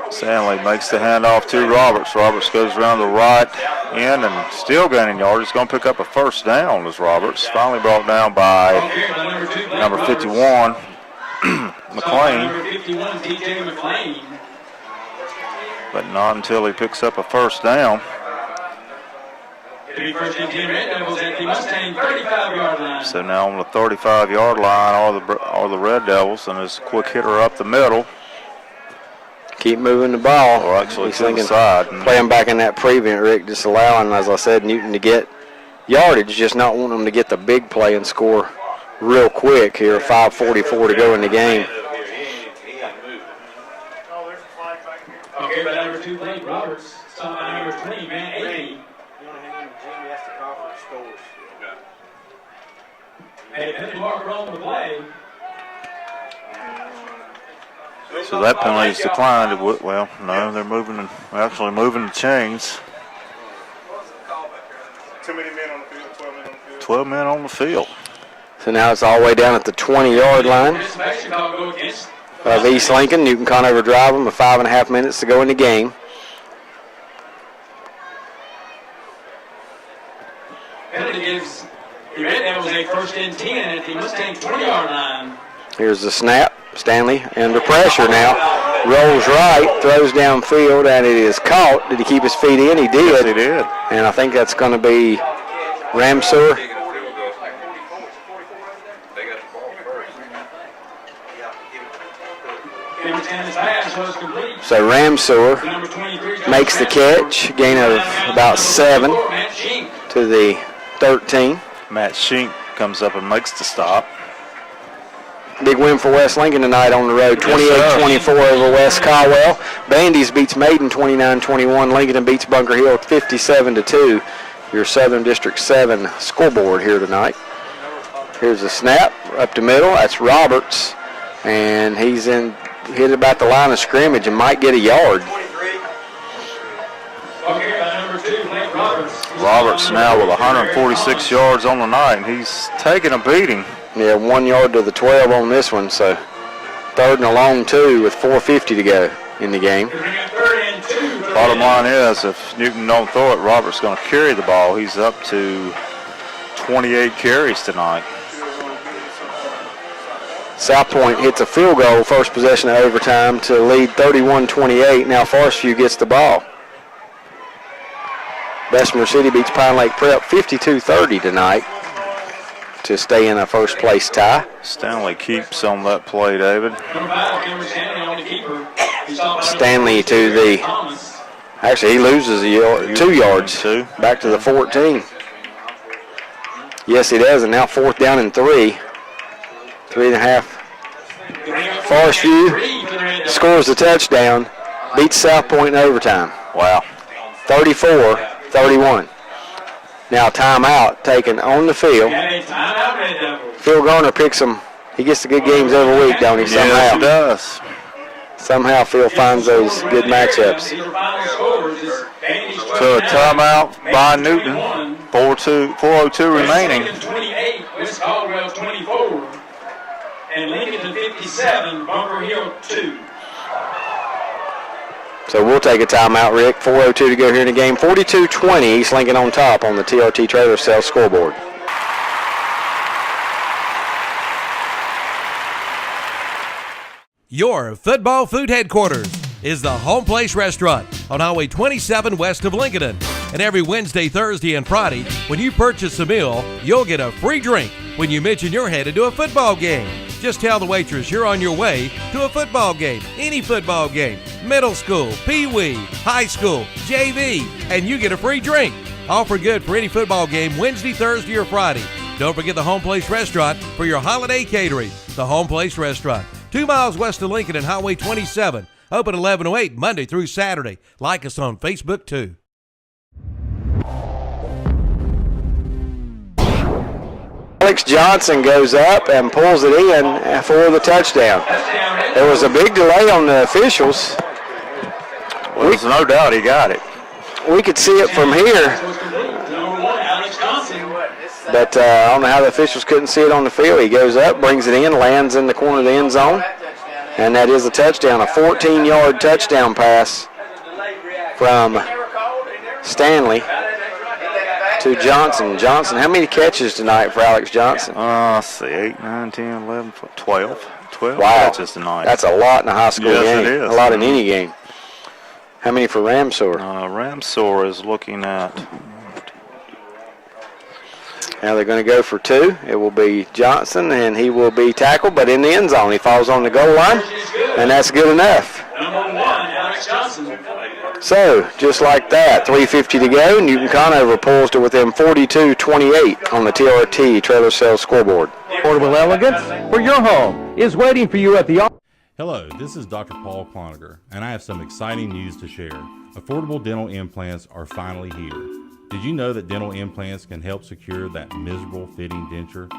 Stanley makes the handoff to Roberts. Roberts goes around the right end and still gaining yards. He's going to pick up a first down as Roberts. Finally brought down by number 51, McLean. But not until he picks up a first down. So now on the 35-yard line are the Red Devils, and it's a quick hitter up the middle. Keep moving the ball. Or actually to the side. Playing back in that prevent, Rick, just allowing, as I said, Newton to get yardage, just not wanting them to get the big play and score real quick here. 5:44 to go in the game. Okay, by number 2, Blake Roberts. Stop by number 20, Van Athey. A penalty marker on the play. So that penalty's declined. Well, no, they're actually moving the chains. Too many men on the field, 12 men on the field. 12 men on the field. So now it's all the way down at the 20-yard line of East Lincoln. Newton Conover drive them with 5.5 minutes to go in the game. Penalty gives the Red Devils a first and 10 at the Mustang 20-yard line. Here's the snap. Stanley under pressure now. Rolls right, throws downfield, and it is caught. Did he keep his feet in? He did. Yes, he did. And I think that's going to be Ramseur. So Ramseur makes the catch, gain of about 7 to the 13. Matt Shink comes up and makes the stop. Big win for West Lincoln tonight on the road, 28-24 over West Caldwell. Bandy's beats Maiden 29-21. Lincoln beats Bunker Hill 57-2. Your Southern District 7 scoreboard here tonight. Here's the snap up the middle. That's Roberts, and he's hit about the line of scrimmage and might get a yard. Roberts now with 146 yards on the night, and he's taking a beating. Yeah, 1 yard to the 12 on this one, so 3rd and a long 2 with 4:50 to go in the game. Bottom line is, if Newton don't throw it, Roberts going to carry the ball. He's up to 28 carries tonight. South Point hits a field goal, first possession of overtime to lead 31-28. Now Forrestview gets the ball. Bessemer City beats Pine Lake Prep 52-30 tonight to stay in a first place tie. Stanley keeps on that play, David. Stanley to the, actually he loses 2 yards, back to the 14. Yes, he does, and now 4th down and 3. 3.5. Forrestview scores a touchdown, beats South Point in overtime. Wow. 34-31. Now timeout taken on the field. Phil Garner picks him. He gets the good games every week, don't he? Somehow. Yes, he does. Somehow Phil finds those good matchups. So a timeout by Newton. 4:02 remaining. 28, West Caldwell 24, and Lincoln 57, Bunker Hill 2. So we'll take a timeout, Rick. 4:02 to go here in the game. 42-20, East Lincoln on top on the TRT Trailer Sales scoreboard. Your football food headquarters is the Home Place Restaurant on Highway 27 west of Lincoln. And every Wednesday, Thursday, and Friday, when you purchase a meal, you'll get a free drink when you mention you're headed to a football game. Just tell the waitress you're on your way to a football game, any football game, middle school, pee-wee, high school, JV, and you get a free drink. Offer good for any football game Wednesday, Thursday, or Friday. Don't forget the Home Place Restaurant for your holiday catering. The Home Place Restaurant, 2 miles west of Lincoln and Highway 27. Open 11 to 8 Monday through Saturday. Like us on Facebook, too. Alex Johnson goes up and pulls it in for the touchdown. There was a big delay on the officials. Well, there's no doubt he got it. We could see it from here, but I don't know how the officials couldn't see it on the field. He goes up, brings it in, lands in the corner of the end zone, and that is a touchdown, a 14-yard touchdown pass from Stanley to Johnson. Johnson, how many catches tonight for Alex Johnson? Let's see, 8, 9, 10, 11, 12. 12 wow. catches tonight. That's a lot in a high school yes, game. It is. A lot in any game. How many for Ramseur? Ramseur is looking at... Now they're going to go for 2. It will be Johnson, and he will be tackled, but in the end zone. He falls on the goal line, and that's good enough. Number 1, Alex Johnson. So, just like that, 3:50 to go. Newton Conover pulls to within 42-28 on the TRT Trailer Sales scoreboard. Affordable elegance for your home is waiting for you at the... Hello, this is Dr. Paul Cloninger, and I have some exciting news to share. Affordable dental implants are finally here. Did you know that dental implants can help secure that miserable fitting denture?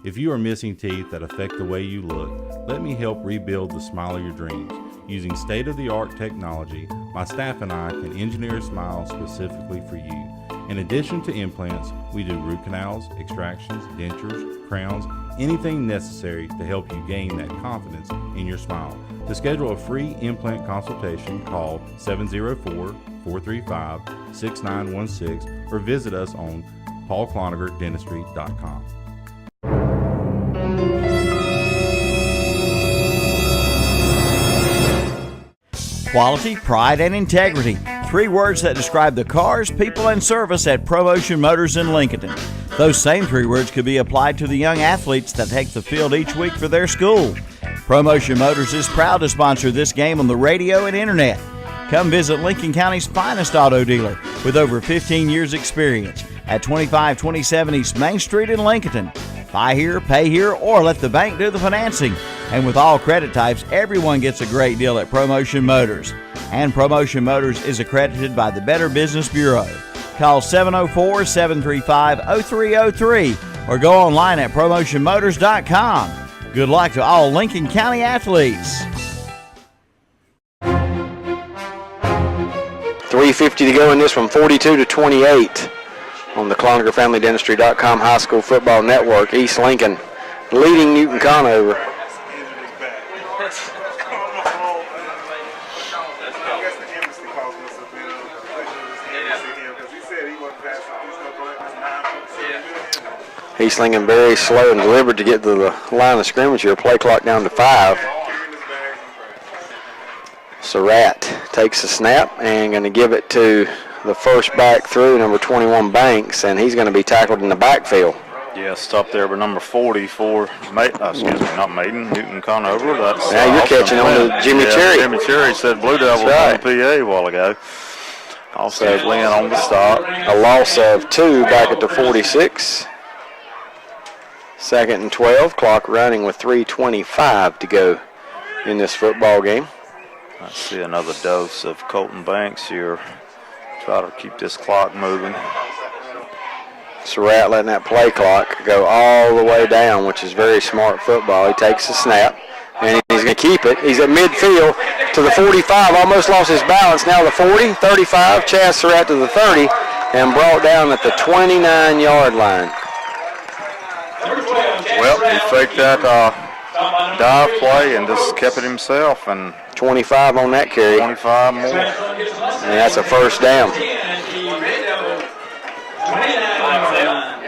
If you are missing teeth that affect the way you look, let me help rebuild the smile of your dreams. Using state-of-the-art technology, my staff and I can engineer a smile specifically for you. In addition to implants, we do root canals, extractions, dentures, crowns, anything necessary to help you gain that confidence in your smile. To schedule a free implant consultation, call 704-435-6916 or visit us on paulclonagerdentistry.com. Quality, pride, and integrity. 3 words that describe the cars, people, and service at ProMotion Motors in Lincoln. Those same 3 words could be applied to the young athletes that take the field each week for their school. ProMotion Motors is proud to sponsor this game on the radio and internet. Come visit Lincoln County's finest auto dealer with over 15 years experience at 2527 East Main Street in Lincoln. Buy here, pay here, or let the bank do the financing. And with all credit types, everyone gets a great deal at ProMotion Motors. And ProMotion Motors is accredited by the Better Business Bureau. Call 704-735-0303 or go online at PromotionMotors.com. Good luck to all Lincoln County athletes. 3:50 to go in this one, 42-28 on the ClonagerFamilyDentistry.com High School Football Network. East Lincoln leading Newton Conover. East Lincoln very slow and deliberate to get to the line of scrimmage here. Play clock down to 5. Surratt takes the snap and going to give it to the first back through, number 21 Banks, and he's going to be tackled in the backfield. Yeah, stop there, but number 40 for Newton Conover. That's now you're catching on to Jimmy Cherry. Jimmy Cherry said Blue Devils on the PA a while ago. Also Lynn on the stop. A loss of 2 back at the 46. 2nd and 12. Clock running with 3:25 to go in this football game. I see another dose of Colton Banks here. Try to keep this clock moving. Surratt letting that play clock go all the way down, which is very smart football. He takes the snap, and he's going to keep it. He's at midfield to the 45, almost lost his balance. Now the 40, 35, Chaz Surratt to the 30, and brought down at the 29-yard line. Well, he faked that dive play and just kept it himself, and 25 on that carry. 25 more. And that's a first down.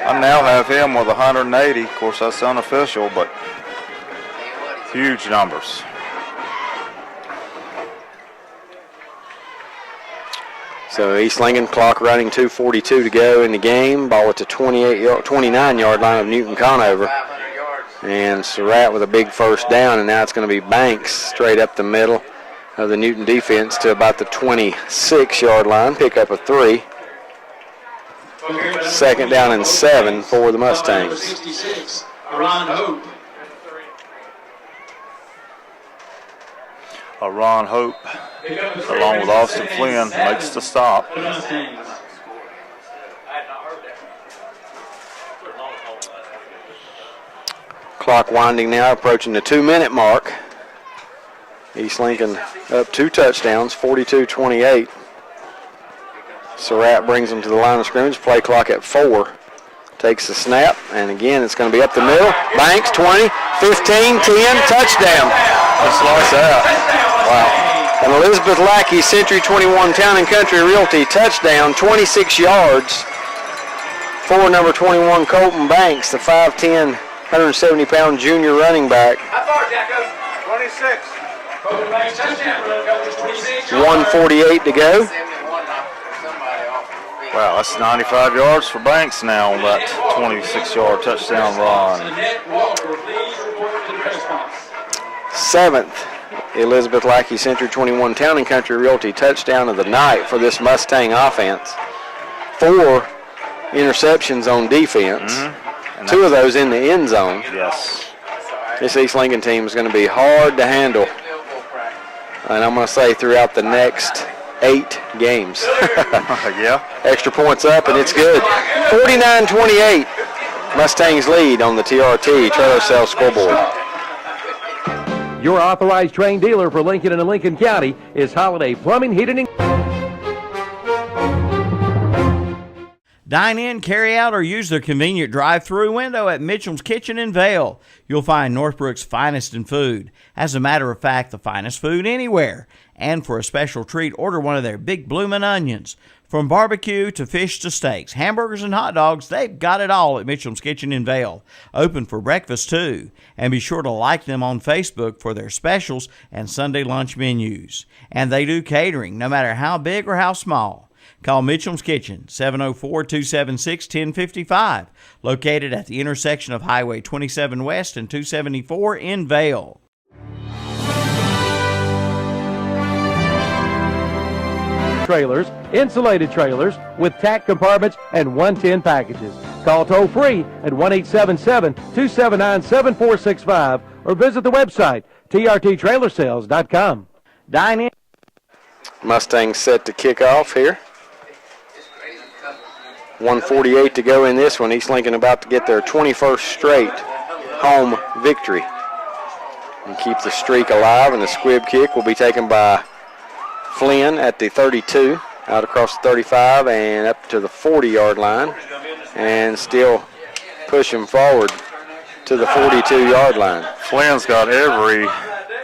I now have him with 180. Of course, that's unofficial, but huge numbers. So East Lincoln, clock running, 2:42 to go in the game. Ball at the 29-yard line of Newton Conover. And Surratt with a big first down, and now it's going to be Banks straight up the middle of the Newton defense to about the 26-yard line. Pick up a 3. 2nd down and 7 for the Mustangs. 66, Ron Hope. Ron Hope, along with Austin Flynn, makes the stop. Clock winding now, approaching the 2-minute mark. East Lincoln up 2 touchdowns, 42-28. Surratt brings them to the line of scrimmage. Play clock at 4. Takes the snap, and again it's going to be up the middle. Banks, 20, 15, 10, touchdown. Just lost that. Wow. And Elizabeth Lackey, Century 21 Town and Country Realty, touchdown, 26 yards for number 21 Colton Banks, the 5'10", 170-pound junior running back. How far, Jacko? 26. 1:48 to go. Wow, that's 95 yards for Banks now on that 26-yard touchdown run. 7th Elizabeth Lackey Century 21 Town and Country Realty touchdown of the night for this Mustang offense. 4 interceptions on defense. Mm-hmm. 2 of those in the end zone. Yes. This East Lincoln team is going to be hard to handle. And I'm going to say throughout the next 8 games. Yeah. Extra points up, and it's good. 49-28. Mustangs lead on the TRT trailer sales scoreboard. Your authorized train dealer for Lincoln and Lincoln County is Holiday Plumbing, Heating, and... Dine in, carry out, or use their convenient drive-through window at Mitchell's Kitchen in Vail. You'll find Northbrook's finest in food. As a matter of fact, the finest food anywhere. And for a special treat, order one of their big bloomin' onions. From barbecue to fish to steaks, hamburgers and hot dogs, they've got it all at Mitchell's Kitchen in Vail. Open for breakfast too. And be sure to like them on Facebook for their specials and Sunday lunch menus. And they do catering, no matter how big or how small. Call Mitchell's Kitchen, 704-276-1055, located at the intersection of Highway 27 West and 274 in Vail. Trailers, insulated trailers with tack compartments and 110 packages. Call toll free at 1-877-279-7465 or visit the website trttrailersales.com. Dine in. Mustangs set to kick off here. 1:48 to go in this one. East Lincoln about to get their 21st straight home victory and keep the streak alive, and the squib kick will be taken by Flynn at the 32, out across the 35 and up to the 40-yard line, and still pushing forward to the 42-yard line. Flynn's got every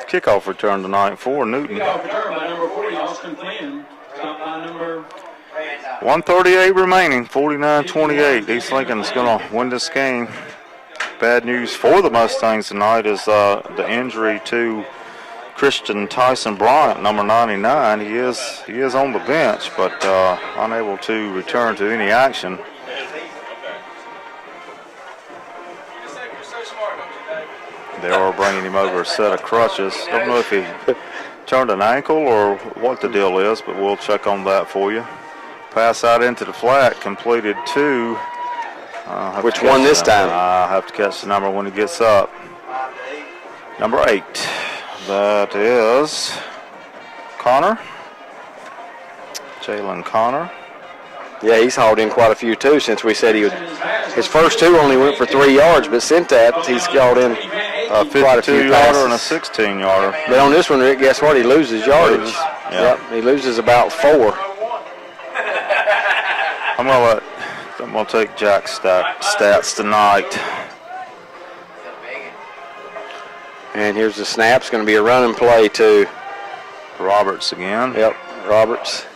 kickoff return tonight for Newton. Kickoff return by number 40, Austin Flynn. Stop by number 1:38 remaining, 49-28. East Lincoln's going to win this game. Bad news for the Mustangs tonight is the injury to Christian Tyson Bryant, number 99. He is on the bench, but unable to return to any action. They are bringing him over a set of crutches. Don't know if he turned an ankle or what the deal is, but we'll check on that for you. Pass out into the flat, completed to... Which one this time? I'll have to catch the number when he gets up. Number 8. That is Connor. Jalen Connor. Yeah, he's hauled in quite a few too since we said he would. His first two only went for 3 yards, but since that, he's hauled in quite a few 52-yarder and a passes. 16-yarder. But on this one, Rick, guess what? He loses yardage. Yeah. Yep, he loses about 4. I'm gonna take Jack's stats tonight. And here's the snap. It's going to be a running play to Roberts again. Yep, Roberts.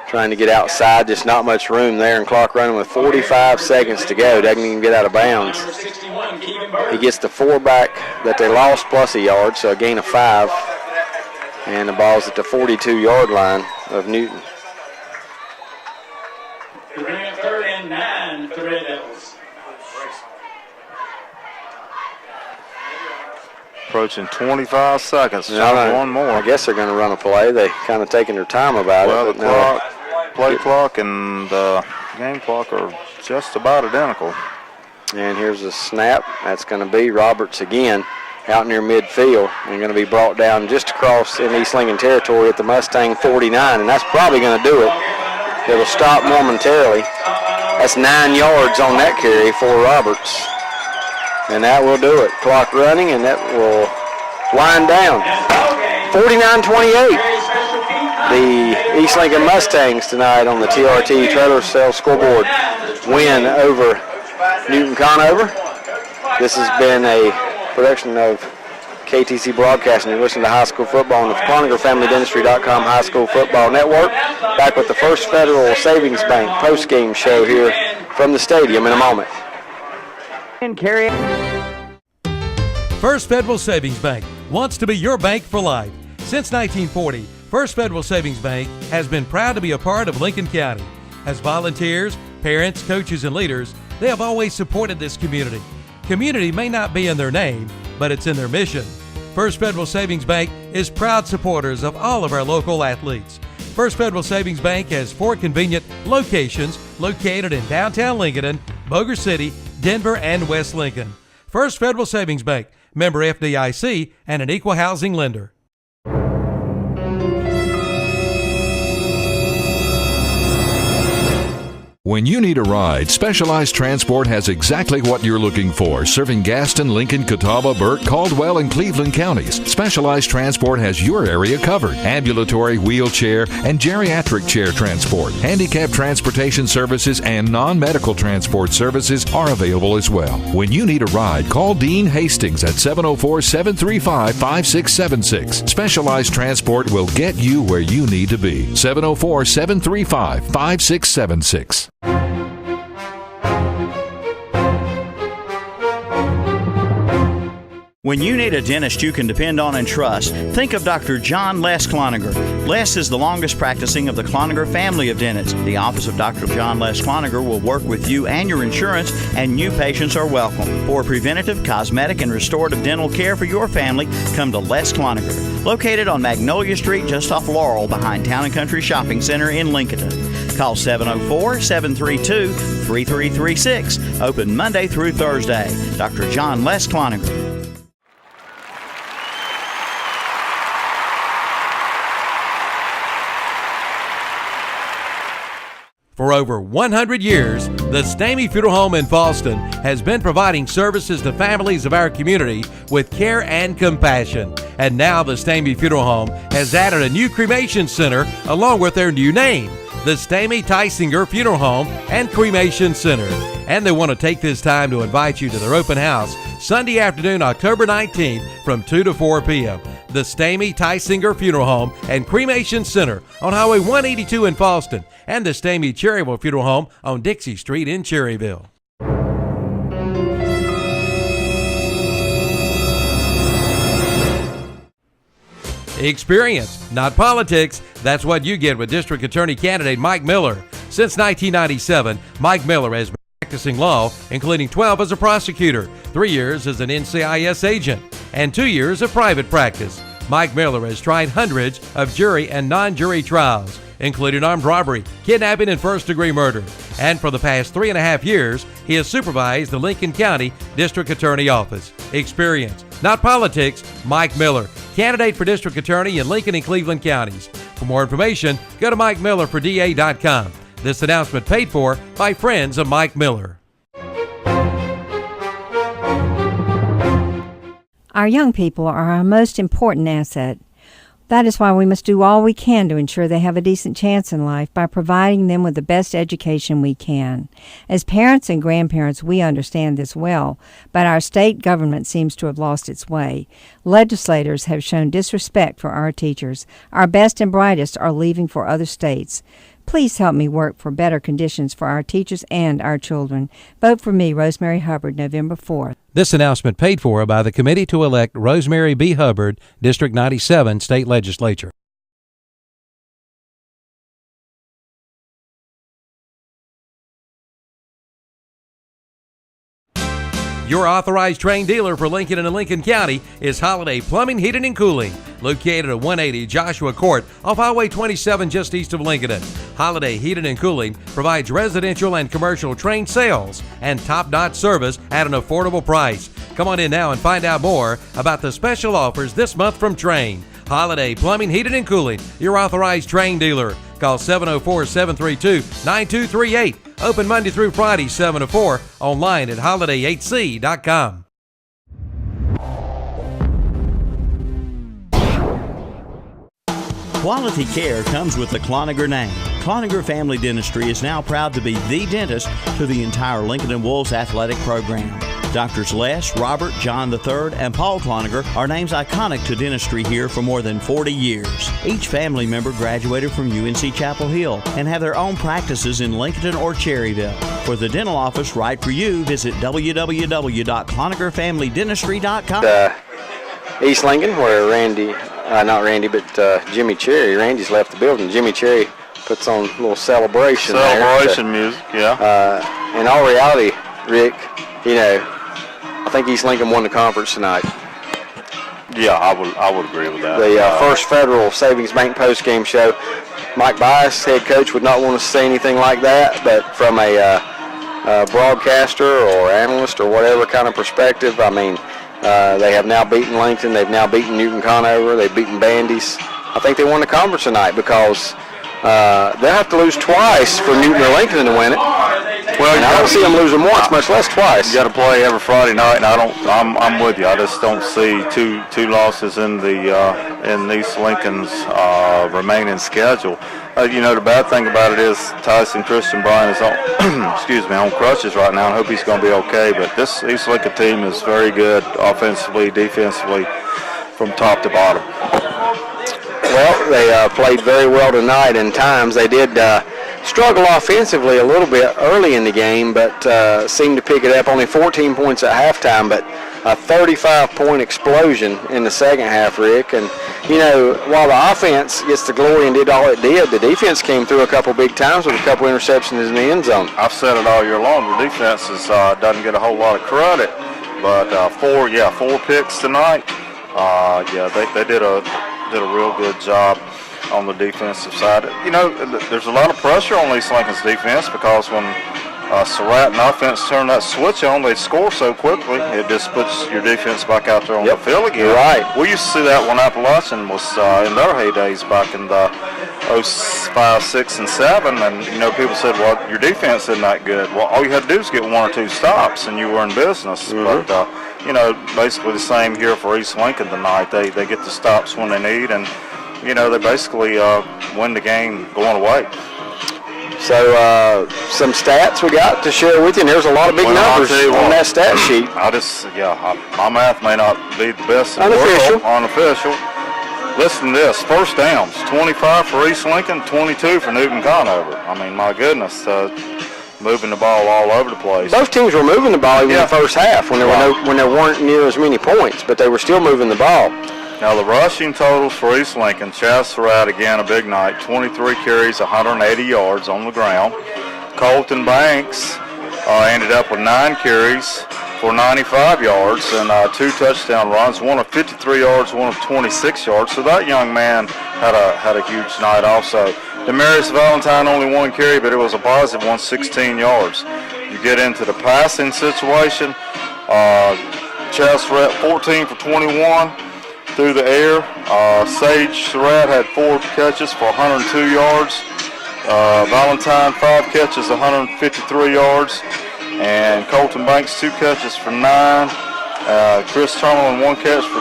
Trying to get outside, just not much room there, and clock running with 45 seconds to go. Doesn't even get out of bounds. He gets the 4 back that they lost plus a yard, so a gain of 5. And the ball's at the 42-yard line of Newton. We're bringing up 3rd and 9 for the Red Devils. Approaching 25 seconds. One more. I guess they're going to run a play. They kind of taking their time about it. The play clock and the game clock are just about identical. And here's a snap. That's going to be Roberts again out near midfield and going to be brought down just across in East Lincoln territory at the Mustang 49, and that's probably going to do it. It'll stop momentarily. That's 9 yards on that carry for Roberts. And that will do it. Clock running, and that will wind down. 49-28. The East Lincoln Mustangs tonight on the TRT trailer sales scoreboard win over Newton Conover. This has been a production of KTC Broadcasting. You're listening to High School Football on the ConoverFamilyDentistry.com High School Football Network. Back with the First Federal Savings Bank post-game show here from the stadium in a moment. And carry. First Federal Savings Bank wants to be your bank for life. Since 1940, First Federal Savings Bank has been proud to be a part of Lincoln County. As volunteers, parents, coaches, and leaders, they have always supported this community. Community may not be in their name, but it's in their mission. First Federal Savings Bank is proud supporters of all of our local athletes. First Federal Savings Bank has 4 convenient locations located in downtown Lincoln, Boger City, Denver, and West Lincoln. First Federal Savings Bank, member FDIC, and an equal housing lender. When you you need a ride, Specialized Transport has exactly what you're looking for, serving Gaston, Lincoln, Catawba, Burke, Caldwell, and Cleveland counties. Specialized Transport has your area covered. Ambulatory, wheelchair, and geriatric chair transport. Handicap transportation services and non-medical transport services are available as well. When you need a ride, call Dean Hastings at 704-735-5676. Specialized Transport will get you where you need to be. 704-735-5676. When you need a dentist you can depend on and trust, think of Dr. John Les Cloninger. Les is the longest practicing of the Cloninger family of dentists. The office of Dr. John Les Cloninger will work with you and your insurance, and new patients are welcome. For preventative, cosmetic, and restorative dental care for your family, come to Les Cloninger. Located on Magnolia Street just off Laurel behind Town & Country Shopping Center in Lincoln. Call 704-732-3336. Open Monday through Thursday. Dr. John Les Cloninger. For over 100 years, the Stamey Funeral Home in Falston has been providing services to families of our community with care and compassion. And now the Stamey Funeral Home has added a new cremation center along with their new name, the Stamey Tysinger Funeral Home and Cremation Center. And they want to take this time to invite you to their open house Sunday afternoon, October 19th from 2 to 4 p.m. The Stamey Tysinger Funeral Home and Cremation Center on Highway 182 in Falston, and the Stamey Cherryville Funeral Home on Dixie Street in Cherryville. Experience, not politics. That's what you get with District Attorney candidate Mike Miller. Since 1997, Mike Miller has been practicing law, including 12 as a prosecutor, 3 years as an NCIS agent, and 2 years of private practice. Mike Miller has tried hundreds of jury and non-jury trials, including armed robbery, kidnapping, and first-degree murder. And for the past 3.5 years, he has supervised the Lincoln County District Attorney Office. Experience, not politics. Mike Miller, candidate for District Attorney in Lincoln and Cleveland counties. For more information, go to MikeMillerForDA.com. This announcement paid for by friends of Mike Miller. Our young people are our most important asset. That is why we must do all we can to ensure they have a decent chance in life by providing them with the best education we can. As parents and grandparents, we understand this well, but our state government seems to have lost its way. Legislators have shown disrespect for our teachers. Our best and brightest are leaving for other states. Please help me work for better conditions for our teachers and our children. Vote for me, Rosemary Hubbard, November 4th. This announcement paid for by the Committee to elect Rosemary B. Hubbard, District 97 State Legislature. Your authorized Trane dealer for Lincoln and Lincoln County is Holiday Plumbing, Heating, and Cooling, located at 180 Joshua Court off Highway 27 just east of Lincoln. Holiday Heating and Cooling provides residential and commercial Trane sales and top-notch service at an affordable price. Come on in now and find out more about the special offers this month from Trane. Holiday Plumbing, Heating, and Cooling, your authorized Trane dealer. Call 704-732-9238. Open Monday through Friday, 7 to 4. Online at holidayhc.com. Quality care comes with the Cloninger name. Cloninger Family Dentistry is now proud to be the dentist to the entire Lincoln and Wolves athletic program. Doctors Les, Robert, John III, and Paul Cloninger are names iconic to dentistry here for more than 40 years. Each family member graduated from UNC Chapel Hill and have their own practices in Lincoln or Cherryville. For the dental office right for you, visit www.CloningerFamilyDentistry.com. East Lincoln, where Jimmy Cherry. Randy's left the building. Jimmy Cherry puts on a little celebration music, yeah. In all reality, Rick, I think East Lincoln won the conference tonight. Yeah, I would agree with that. The First Federal Savings Bank postgame show. Mike Bias, head coach, would not want to say anything like that, but from a broadcaster or analyst or whatever kind of perspective, I mean, they have now beaten Lincoln. They've now beaten Newton Conover. They've beaten Bandy's. I think they won the conference tonight because they'll have to lose twice for Newton or Lincoln to win it. Well, and I don't see them losing once, much less twice. You got to play every Friday night, and I'm with you. I just don't see two losses in East Lincoln's remaining schedule. The bad thing about it is Tyson Christian Bryan is on on crutches right now. I hope he's going to be okay. But this East Lincoln team is very good offensively, defensively, from top to bottom. Well, they played very well tonight. In times they did struggle offensively a little bit early in the game, but seemed to pick it up. Only 14 points at halftime, but a 35-point explosion in the second half, Rick. And, while the offense gets the glory and did all it did, the defense came through a couple big times with a couple interceptions in the end zone. I've said it all year long. The defense doesn't get a whole lot of credit, but four picks tonight. They did a real good job on the defensive side. There's a lot of pressure on East Lincoln's defense because when Surratt and offense turn that switch on, they score so quickly. It just puts your defense back out there on the field again. You're right. We used to see that when Appalachian was in their heydays back in the 05, 6, and 7, and people said, well, your defense isn't that good. Well, all you had to do was get one or two stops, and you were in business. Mm-hmm. But basically the same here for East Lincoln tonight. They get the stops when they need, and they basically win the game going away. So some stats we got to share with you, and there's a lot of big numbers on that stat sheet. My math may not be the best in the world. Unofficial. Listen to this. First downs, 25 for East Lincoln, 22 for Newton Conover. I mean, my goodness, moving the ball all over the place. Both teams were moving the ball even in the first half when there weren't near as many points, but they were still moving the ball. Now the rushing totals for East Lincoln, Chaz Surratt again a big night, 23 carries, 180 yards on the ground. Colton Banks ended up with 9 carries for 95 yards and 2 touchdown runs, one of 53 yards, one of 26 yards. So that young man had a huge night also. Demarius Valentine only 1 carry, but it was a positive one, 16 yards. You get into the passing situation, Chaz Surratt 14 for 21. Through the air. Sage Surratt had 4 catches for 102 yards. Valentine 5 catches, 153 yards. And Colton Banks 2 catches for 9. Chris Termelin 1 catch for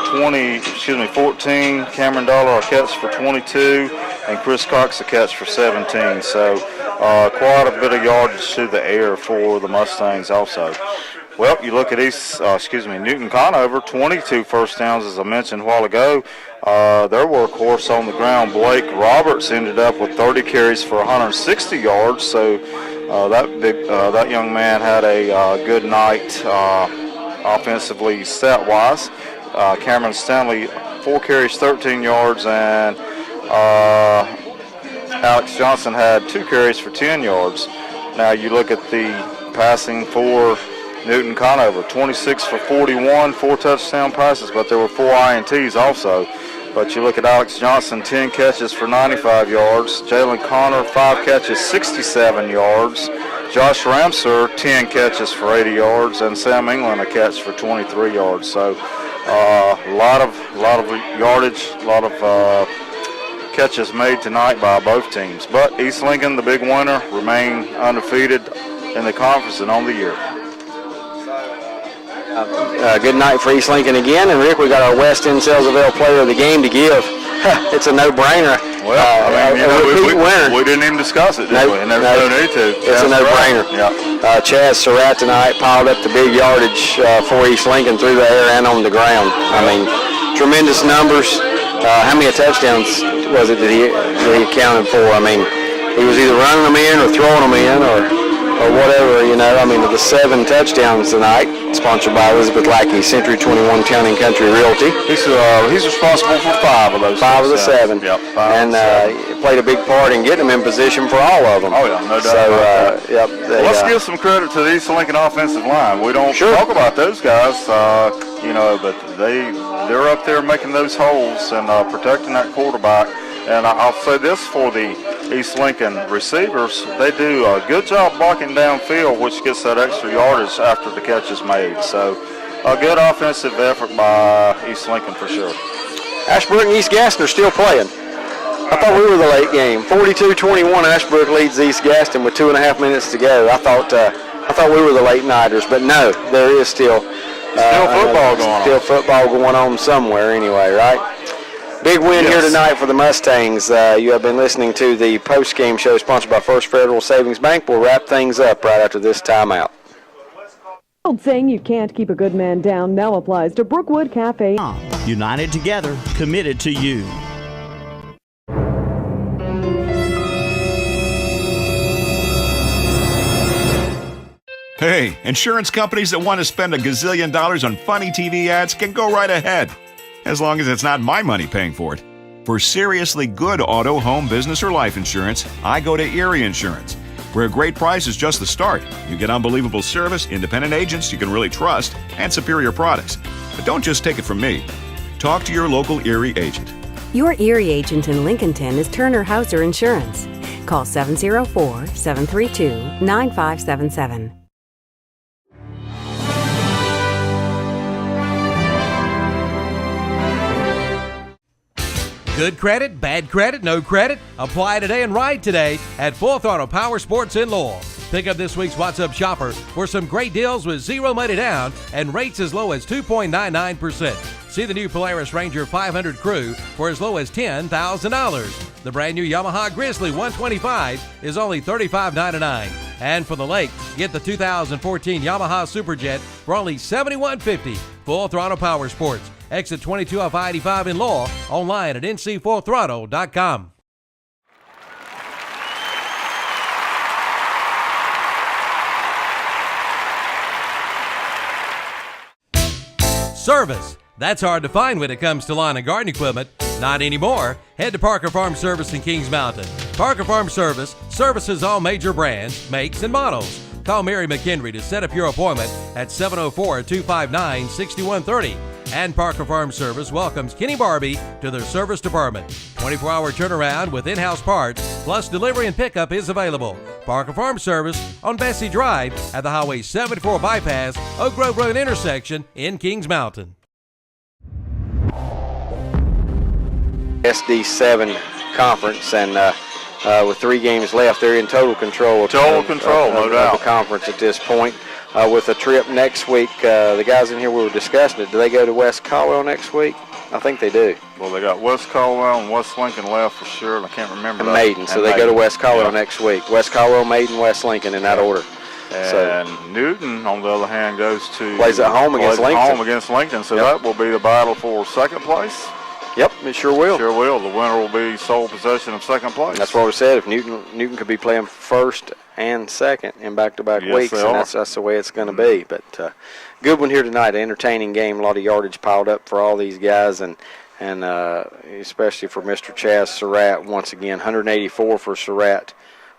14. Cameron Dollar a catch for 22. And Chris Cox a catch for 17. So quite a bit of yardage through the air for the Mustangs also. Well, you look at Newton Conover, 22 first downs, as I mentioned a while ago. Their workhorse on the ground, Blake Roberts, ended up with 30 carries for 160 yards. So that young man had a good night offensively, stat-wise. Cameron Stanley, 4 carries, 13 yards, and Alex Johnson had 2 carries for 10 yards. Now you look at the passing for Newton Conover, 26 for 41, 4 touchdown passes, but there were 4 INTs also. But you look at Alex Johnson, 10 catches for 95 yards. Jalen Connor, 5 catches, 67 yards. Josh Ramser, 10 catches for 80 yards, and Sam England a catch for 23 yards. So a lot of yardage, a lot of catches made tonight by both teams. But East Lincoln, the big winner, remain undefeated in the conference and on the year. Good night for East Lincoln again, and Rick, we got our West End Selsaville Player of the Game to give. It's a no-brainer. Well, we didn't even discuss it, did we? And there's no need to. It's a no-brainer. Yeah. Chaz Surratt tonight piled up the big yardage for East Lincoln through the air and on the ground. I mean, tremendous numbers. How many touchdowns was it that he accounted for? I mean, he was either running them in or throwing them in or whatever, I mean, the 7 touchdowns tonight, sponsored by Elizabeth Lackey, Century 21 Town and Country Realty. He's responsible for 5 of those. 5 of the 7. Yep. And played a big part in getting them in position for all of them. Oh, yeah, no doubt about that. Let's give some credit to the East Lincoln offensive line. We don't talk about those guys, but they're up there making those holes and protecting that quarterback. And I'll say this for the East Lincoln receivers, they do a good job blocking downfield, which gets that extra yardage after the catch is made. So a good offensive effort by East Lincoln for sure. Ashbrook and East Gassner still playing. I thought we were the late game. 42-21, Ashbrook leads East Gaston with 2.5 minutes to go. I thought we were the late nighters, but no, there is still football going on somewhere anyway, right? Big win here tonight for the Mustangs. You have been listening to the post-game show sponsored by First Federal Savings Bank. We'll wrap things up right after this timeout. Old saying you can't keep a good man down now applies to Brookwood Cafe. United together, committed to you. Hey, insurance companies that want to spend $1 gazillion on funny TV ads can go right ahead, as long as it's not my money paying for it. For seriously good auto, home, business, or life insurance, I go to Erie Insurance, where a great price is just the start. You get unbelievable service, independent agents you can really trust, and superior products. But don't just take it from me. Talk to your local Erie agent. Your Erie agent in Lincolnton is Turner Hauser Insurance. Call 704-732-9577. Good credit, bad credit, no credit? Apply today and ride today at Full Throttle Power Sports in Lowell. Pick up this week's What's Up Shopper for some great deals with zero money down and rates as low as 2.99%. See the new Polaris Ranger 500 Crew for as low as $10,000. The brand new Yamaha Grizzly 125 is only $35.99. And for the lake, get the 2014 Yamaha Superjet for only $71.50. Full Throttle Power Sports. Exit 22 off I-85 in Lowell. Online at ncfullthrottle.com. Service. That's hard to find when it comes to lawn and garden equipment. Not anymore. Head to Parker Farm Service in Kings Mountain. Parker Farm Service services all major brands, makes, and models. Call Mary McHenry to set up your appointment at 704-259-6130. And Parker Farm Service welcomes Kenny Barbie to their service department. 24-hour turnaround with in-house parts, plus delivery and pickup is available. Parker Farm Service on Bessie Drive at the Highway 74 bypass, Oak Grove Road intersection in Kings Mountain. SD7 conference, and with 3 games left, they're in total control. No doubt. The conference at this point. With a trip next week, the guys in here, we were discussing it. Do they go to West Caldwell next week? I think they do. Well, they got West Caldwell and West Lincoln left for sure. I can't remember. And Maiden, so they go to West Caldwell next week. West Caldwell, Maiden, West Lincoln in that order. And Newton, on the other hand, plays at home against Lincoln. So that will be the battle for second place. Yep, it sure will. Sure will. The winner will be sole possession of second place. That's what we said. If Newton could be playing first and second in back-to-back weeks, and that's the way it's going to be. But good one here tonight. Entertaining game. A lot of yardage piled up for all these guys, and especially for Mr. Chaz Surratt. Once again, 184 for Surratt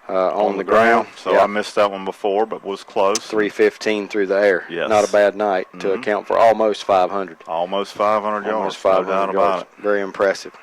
on the ground. So I missed that one before, but was close. 315 through the air. Yes. Not a bad night to account for almost 500. Almost 500 yards. Almost 500 no doubt yards. about it. Very impressive.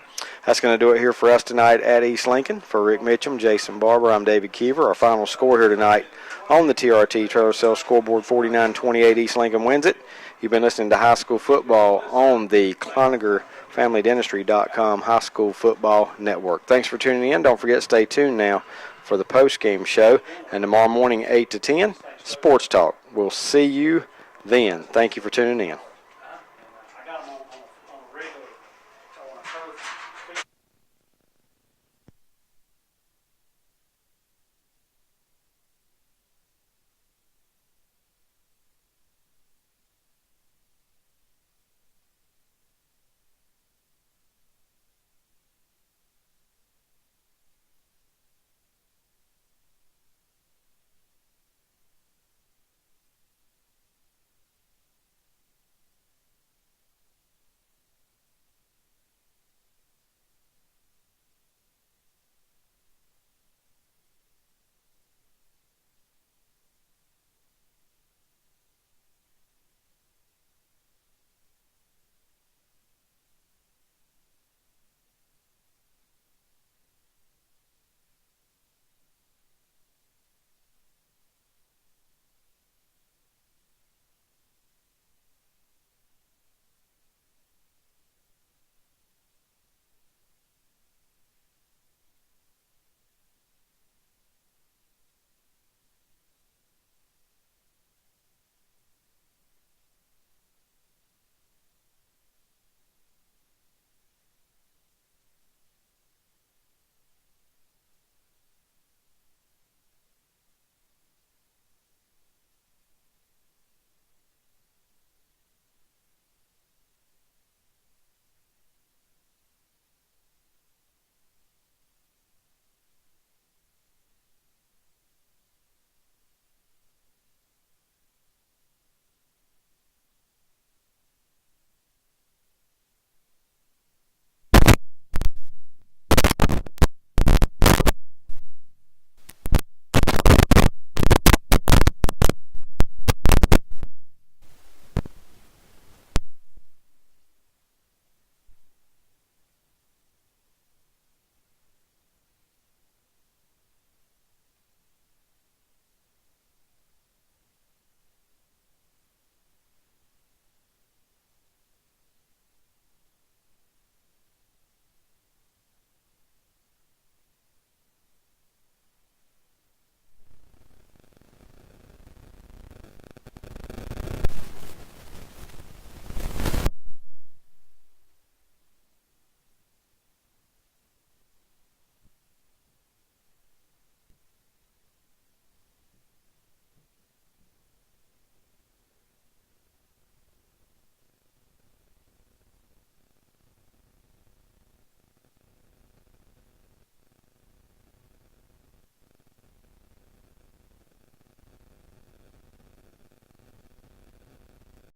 That's going to do it here for us tonight at East Lincoln. For Rick Mitchum, Jason Barber, I'm David Keever. Our final score here tonight on the TRT Trailer Sales Scoreboard, 49-28, East Lincoln wins it. You've been listening to high school football on the Cloninger.FamilyDentistry.com High School Football Network. Thanks for tuning in. Don't forget to stay tuned now for the post-game show. And tomorrow morning, 8 to 10, Sports Talk. We'll see you then. Thank you for tuning in.